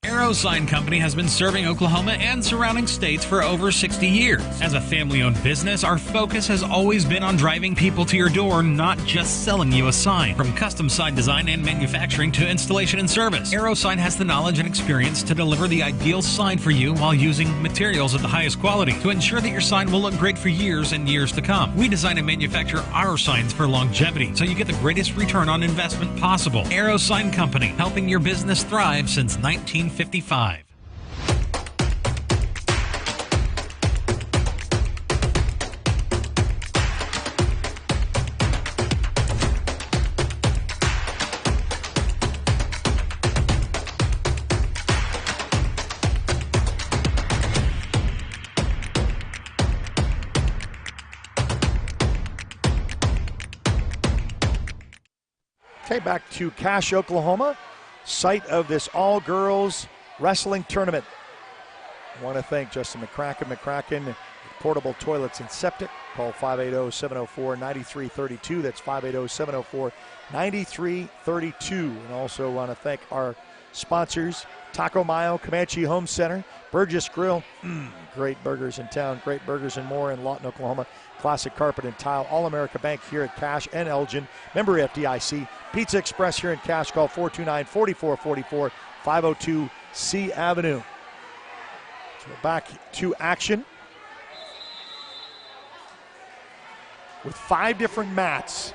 Arrow Sign Company has been serving Oklahoma and surrounding states for over 60 years. As a family-owned business, our focus has always been on driving people to your door, not just selling you a sign. From custom sign design and manufacturing to installation and service, Arrow Sign has the knowledge and experience to deliver the ideal sign for you while using materials of the highest quality to ensure that your sign will look great for years and years to come. We design and manufacture our signs for longevity, so you get the greatest return on investment possible. Arrow Sign Company, helping your business thrive since 1955. Okay, back to Cache, Oklahoma, site of this all-girls wrestling tournament. I want to thank Justin McCracken, Portable Toilets and Septic. Call 580-704-9332. That's 580-704-9332. And also want to thank our sponsors, Taco Mayo, Comanche Home Center, Burgess Grill, great burgers in town, great burgers and more in Lawton, Oklahoma, Classic Carpet and Tile, All-America Bank here at Cache and Elgin, member FDIC, Pizza Express here in Cache. Call 429-4444, 502 C Avenue. So we're back to action with 5 different mats.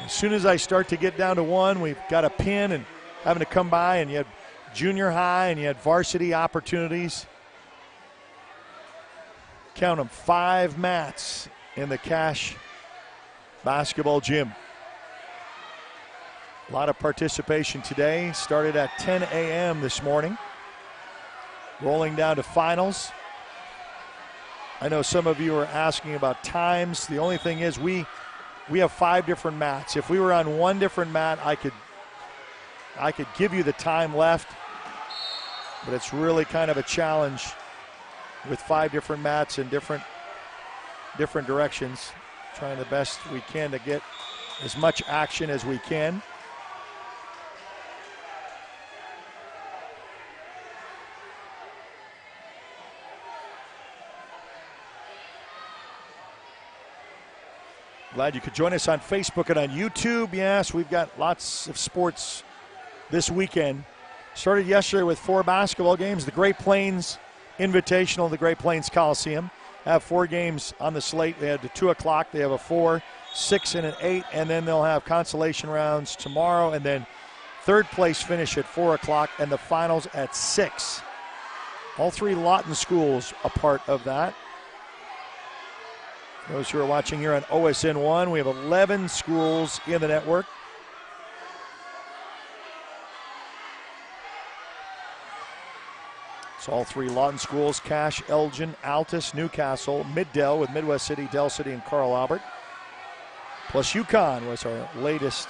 As soon as I start to get down to one, we've got a pin and having to come by, and you had junior high and you had varsity opportunities. Count them, 5 mats in the Cache basketball gym. A lot of participation today. Started at 10 a.m. this morning. Rolling down to finals. I know some of you are asking about times. The only thing is we have 5 different mats. If we were on one different mat, I could give you the time left, but it's really kind of a challenge with 5 different mats in different directions. Trying the best we can to get as much action as we can. Glad you could join us on Facebook and on YouTube. Yes, we've got lots of sports this weekend. Started yesterday with 4 basketball games. The Great Plains Invitational, the Great Plains Coliseum, have 4 games on the slate. They had the 2 o'clock. They have a 4, 6, and an 8, and then they'll have consolation rounds tomorrow, and then third place finish at 4 o'clock, and the finals at 6. All 3 Lawton schools a part of that. Those who are watching here on OSN 1, we have 11 schools in the network. It's all 3 Lawton schools: Cache, Elgin, Altus, Newcastle, Middell with Midwest City, Dell City, and Carl Albert. Plus UConn was our latest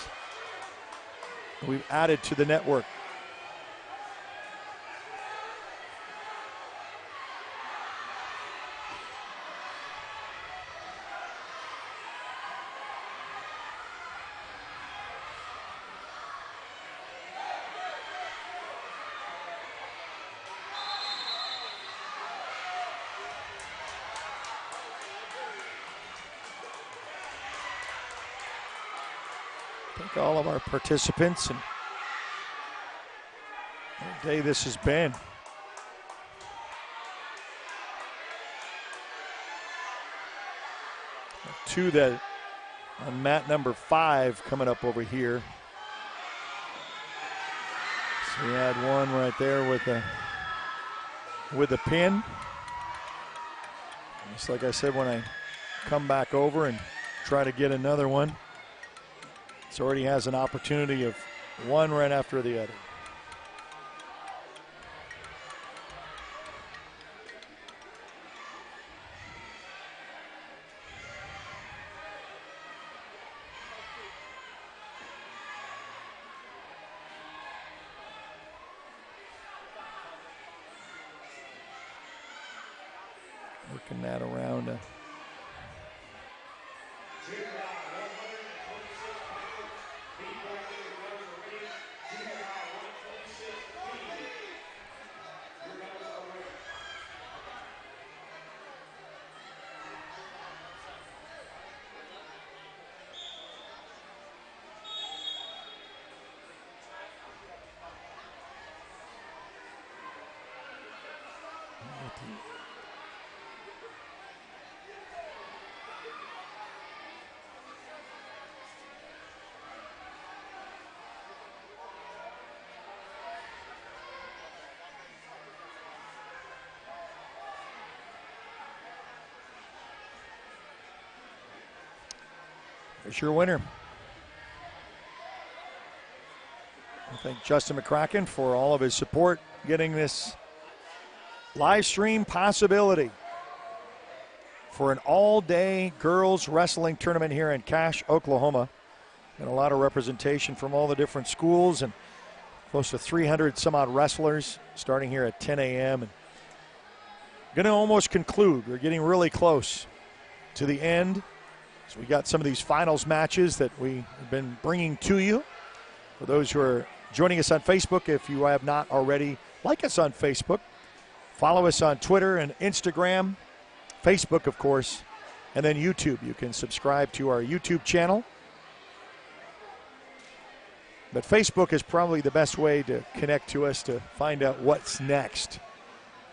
we've added to the network. Thank all of our participants and what a day this has been. Two that on mat number 5 coming up over here. So we had one right there with a pin. Just like I said, when I come back over and try to get another one, it already has an opportunity of one right after the other. Working that around. There's your winner. I thank Justin McCracken for all of his support getting this live stream possibility for an all-day girls wrestling tournament here in Cache, Oklahoma. And a lot of representation from all the different schools and close to 300 some odd wrestlers starting here at 10 a.m. and going to almost conclude. We're getting really close to the end. So we got some of these finals matches that we've been bringing to you. For those who are joining us on Facebook, if you have not already, like us on Facebook. Follow us on Twitter and Instagram, Facebook, of course, and then YouTube. You can subscribe to our YouTube channel. But Facebook is probably the best way to connect to us to find out what's next.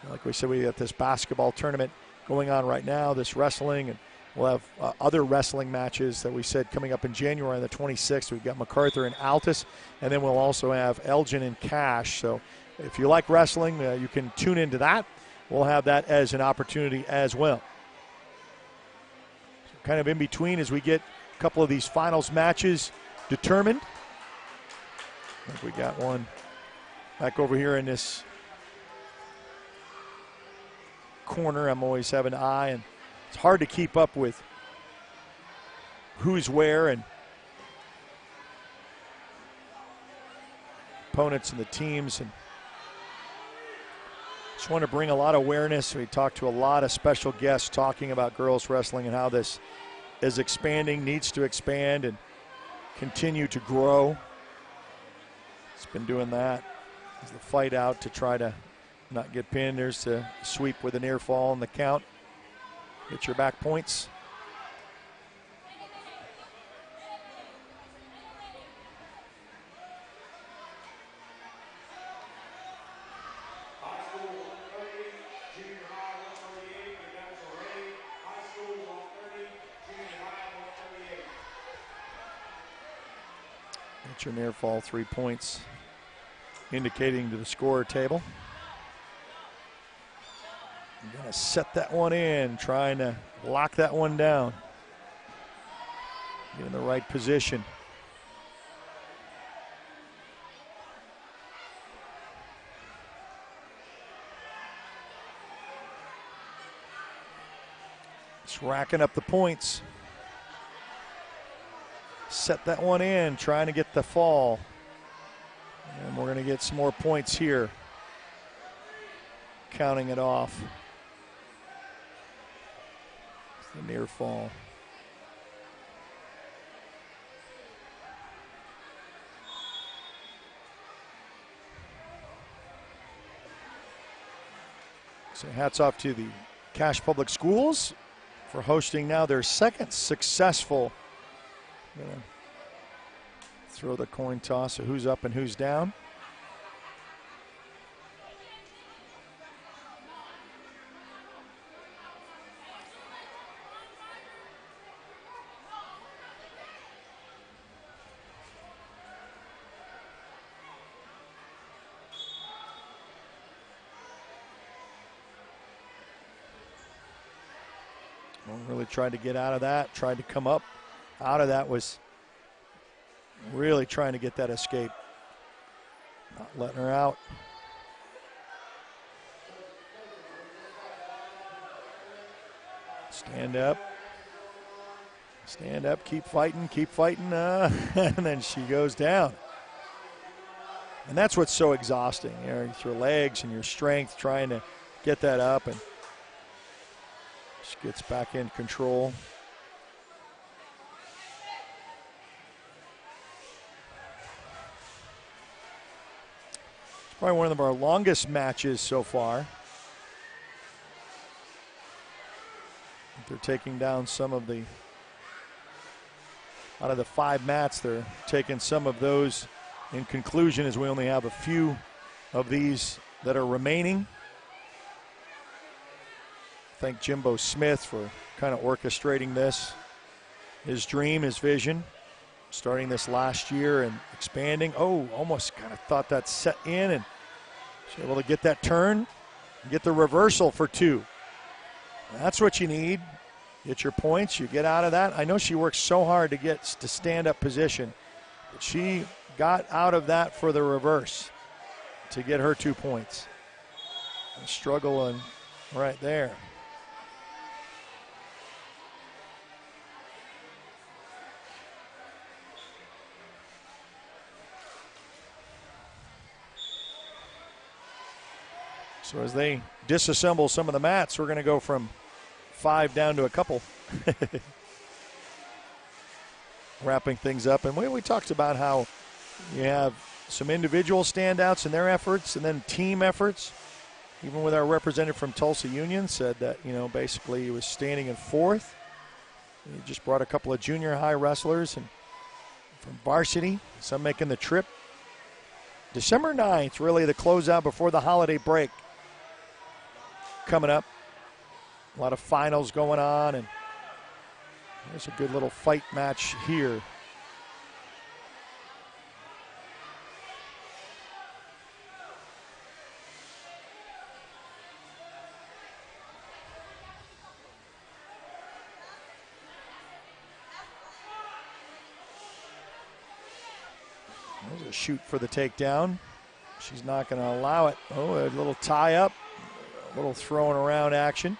Like we said, we got this basketball tournament going on right now, this wrestling, and we'll have other wrestling matches that we said coming up in January on the 26th. We've got MacArthur and Altus, and then we'll also have Elgin and Cache. So if you like wrestling, you can tune into that. We'll have that as an opportunity as well. So kind of in between as we get a couple of these finals matches determined. I think we got one back over here in this corner. I'm always having an eye, and it's hard to keep up with who's where and opponents and the teams. And just want to bring a lot of awareness. We talked to a lot of special guests talking about girls wrestling and how this is expanding, needs to expand and continue to grow. It's been doing that. There's the fight out to try to not get pinned. There's the sweep with a near fall and the count. Get your back points. Get your near fall 3 points, indicating to the score table. I'm going to set that one in, trying to lock that one down. Get in the right position. Just racking up the points. Set that one in, trying to get the fall. And we're going to get some more points here. Counting it off. It's the near fall. So hats off to the Cache Public Schools for hosting now their second successful. Gonna throw the coin toss of who's up and who's down. Well, really tried to get out of that, tried to come up out of that, was really trying to get that escape. Not letting her out. Stand up. Stand up, keep fighting, and then she goes down. And that's what's so exhausting. You know, it's your legs and your strength trying to get that up, and she gets back in control. Probably one of our longest matches so far. They're taking down some of the, out of the 5 mats, they're taking some of those in conclusion, as we only have a few of these that are remaining. Thank Jimbo Smith for kind of orchestrating this. His dream, his vision, starting this last year and expanding. Oh, almost kind of thought that set in, and she's able to get that turn and get the reversal for 2. That's what you need. Get your points, you get out of that. I know she works so hard to get to stand-up position, but she got out of that for the reverse to get her 2 points. Struggling right there. So as they disassemble some of the mats, we're going to go from 5 down to a couple. Wrapping things up. And we talked about how you have some individual standouts in their efforts and then team efforts. Even with our representative from Tulsa Union said that, you know, basically he was standing in 4th. He just brought a couple of junior high wrestlers and from varsity, some making the trip. December 9th, really the closeout before the holiday break. Coming up, a lot of finals going on, and there's a good little fight match here. There's a shoot for the takedown. She's not going to allow it. Oh, a little tie up, a little throwing around action.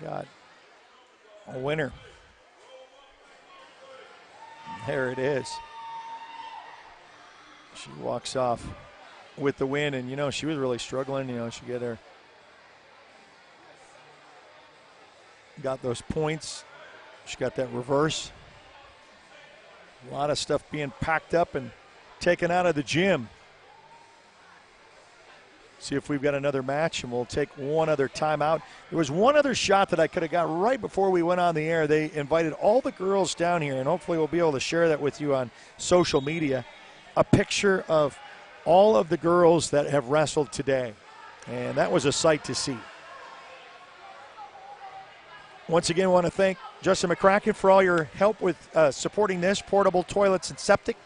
Got a winner. There it is. She walks off with the win, and, you know, she was really struggling. You know, she got those points. She got that reverse. A lot of stuff being packed up and taken out of the gym. See if we've got another match, and we'll take one other timeout. There was one other shot that I could have got right before we went on the air. They invited all the girls down here, and hopefully we'll be able to share that with you on social media, a picture of all of the girls that have wrestled today. And that was a sight to see. Once again, I want to thank Justin McCracken for all your help with supporting this, Portable Toilets and Septic,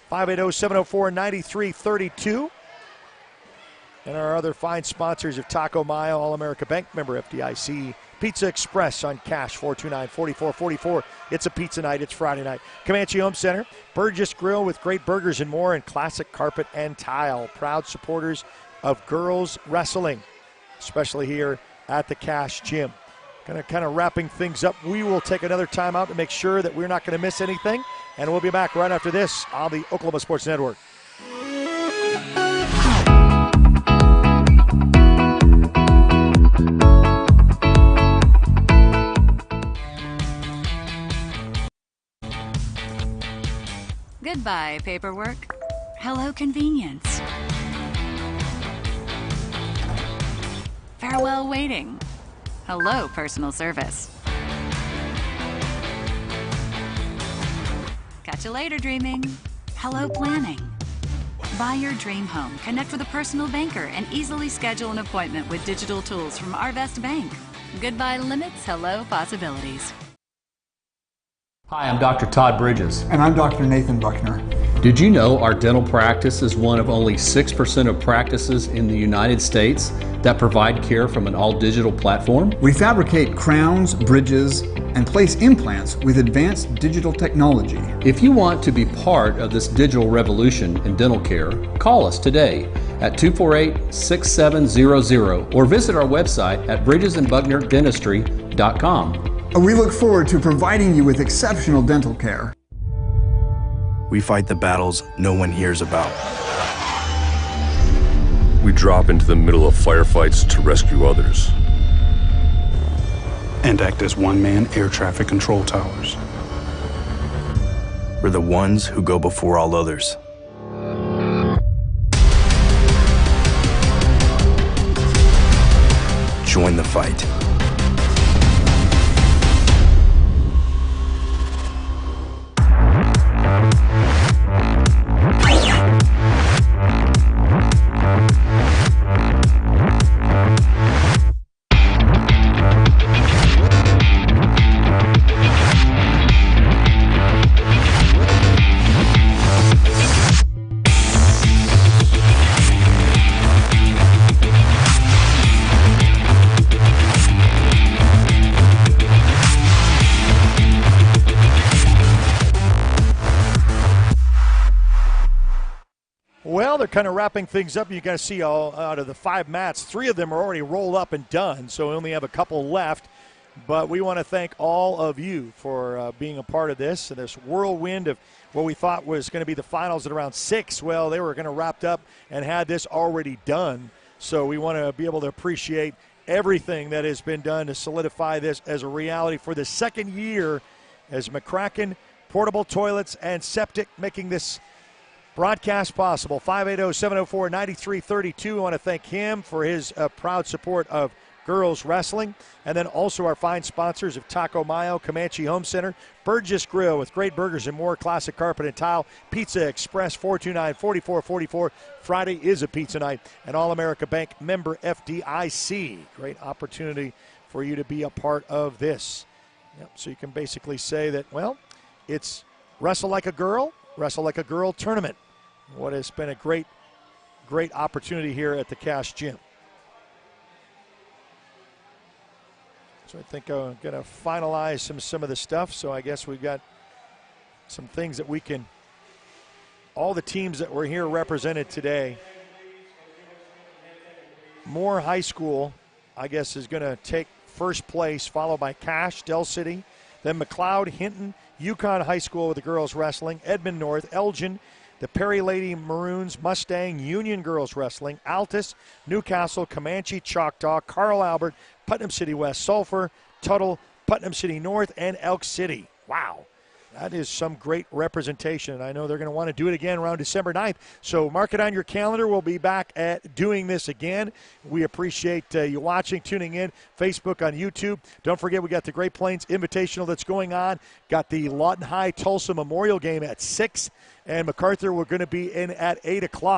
580-704-9332. And our other fine sponsors of Taco Mayo, All-America Bank, member FDIC, Pizza Express on Cash, 429-4444. It's a pizza night. It's Friday night. Comanche Home Center, Burgess Grill with great burgers and more, and classic carpet and tile. Proud supporters of girls wrestling, especially here at the Cash Gym. Kind of wrapping things up. We will take another timeout to make sure that we're not going to miss anything, and we'll be back right after this on the Oklahoma Sports Network. Goodbye, paperwork. Hello, convenience. Farewell, waiting. Hello, personal service. Catch you later, dreaming. Hello, planning. Buy your dream home, connect with a personal banker, and easily schedule an appointment with digital tools from Arvest Bank. Goodbye limits, hello possibilities. Hi, I'm Dr. Todd Bridges. And I'm Dr. Nathan Buckner. Did you know our dental practice is one of only 6% of practices in the United States that provide care from an all-digital platform? We fabricate crowns, bridges, and place implants with advanced digital technology. If you want to be part of this digital revolution in dental care, call us today at 248-6700 or visit our website at bridgesandbucknerdentistry.com. We look forward to providing you with exceptional dental care. We fight the battles no one hears about. We drop into the middle of firefights to rescue others. And act as one-man air traffic control towers. We're the ones who go before all others. Join the fight. Well, they're kind of wrapping things up. You got to see all out of the 5 mats, 3 of them are already rolled up and done, so we only have a couple left. But we want to thank all of you for being a part of this whirlwind of what we thought was going to be the finals at around 6. Well, they were going to wrap up and had this already done. So we want to be able to appreciate everything that has been done to solidify this as a reality for the second year as McCracken, Portable Toilets, and Septic making this broadcast possible. 580-704-9332. I want to thank him for his proud support of girls wrestling. And then also our fine sponsors of Taco Mayo, Comanche Home Center, Burgess Grill with great burgers and more, classic carpet and tile, Pizza Express, 429-4444. Friday is a pizza night. And All-America Bank member FDIC. Great opportunity for you to be a part of this. Yep, so you can basically say that, well, it's Wrestle Like a Girl tournament. What has been a great opportunity here at the Cash Gym. So I think I'm going to finalize some of the stuff. So I guess we've got some things that we can, all the teams that were here represented today. Moore High School, I guess, is going to take first place, followed by Cache, Del City, then McLeod, Hinton, Yukon High School with the girls wrestling, Edmond North, Elgin, the Perry Lady Maroons, Mustang, Union Girls Wrestling, Altus, Newcastle, Comanche, Choctaw, Carl Albert, Putnam City West, Sulphur, Tuttle, Putnam City North, and Elk City. Wow. That is some great representation, and I know they're going to want to do it again around December 9th. So mark it on your calendar. We'll be back at doing this again. We appreciate you watching, tuning in, Facebook, on YouTube. Don't forget, we got the Great Plains Invitational that's going on. Got the Lawton High Tulsa Memorial Game at 6, and MacArthur, we're going to be in at 8 o'clock.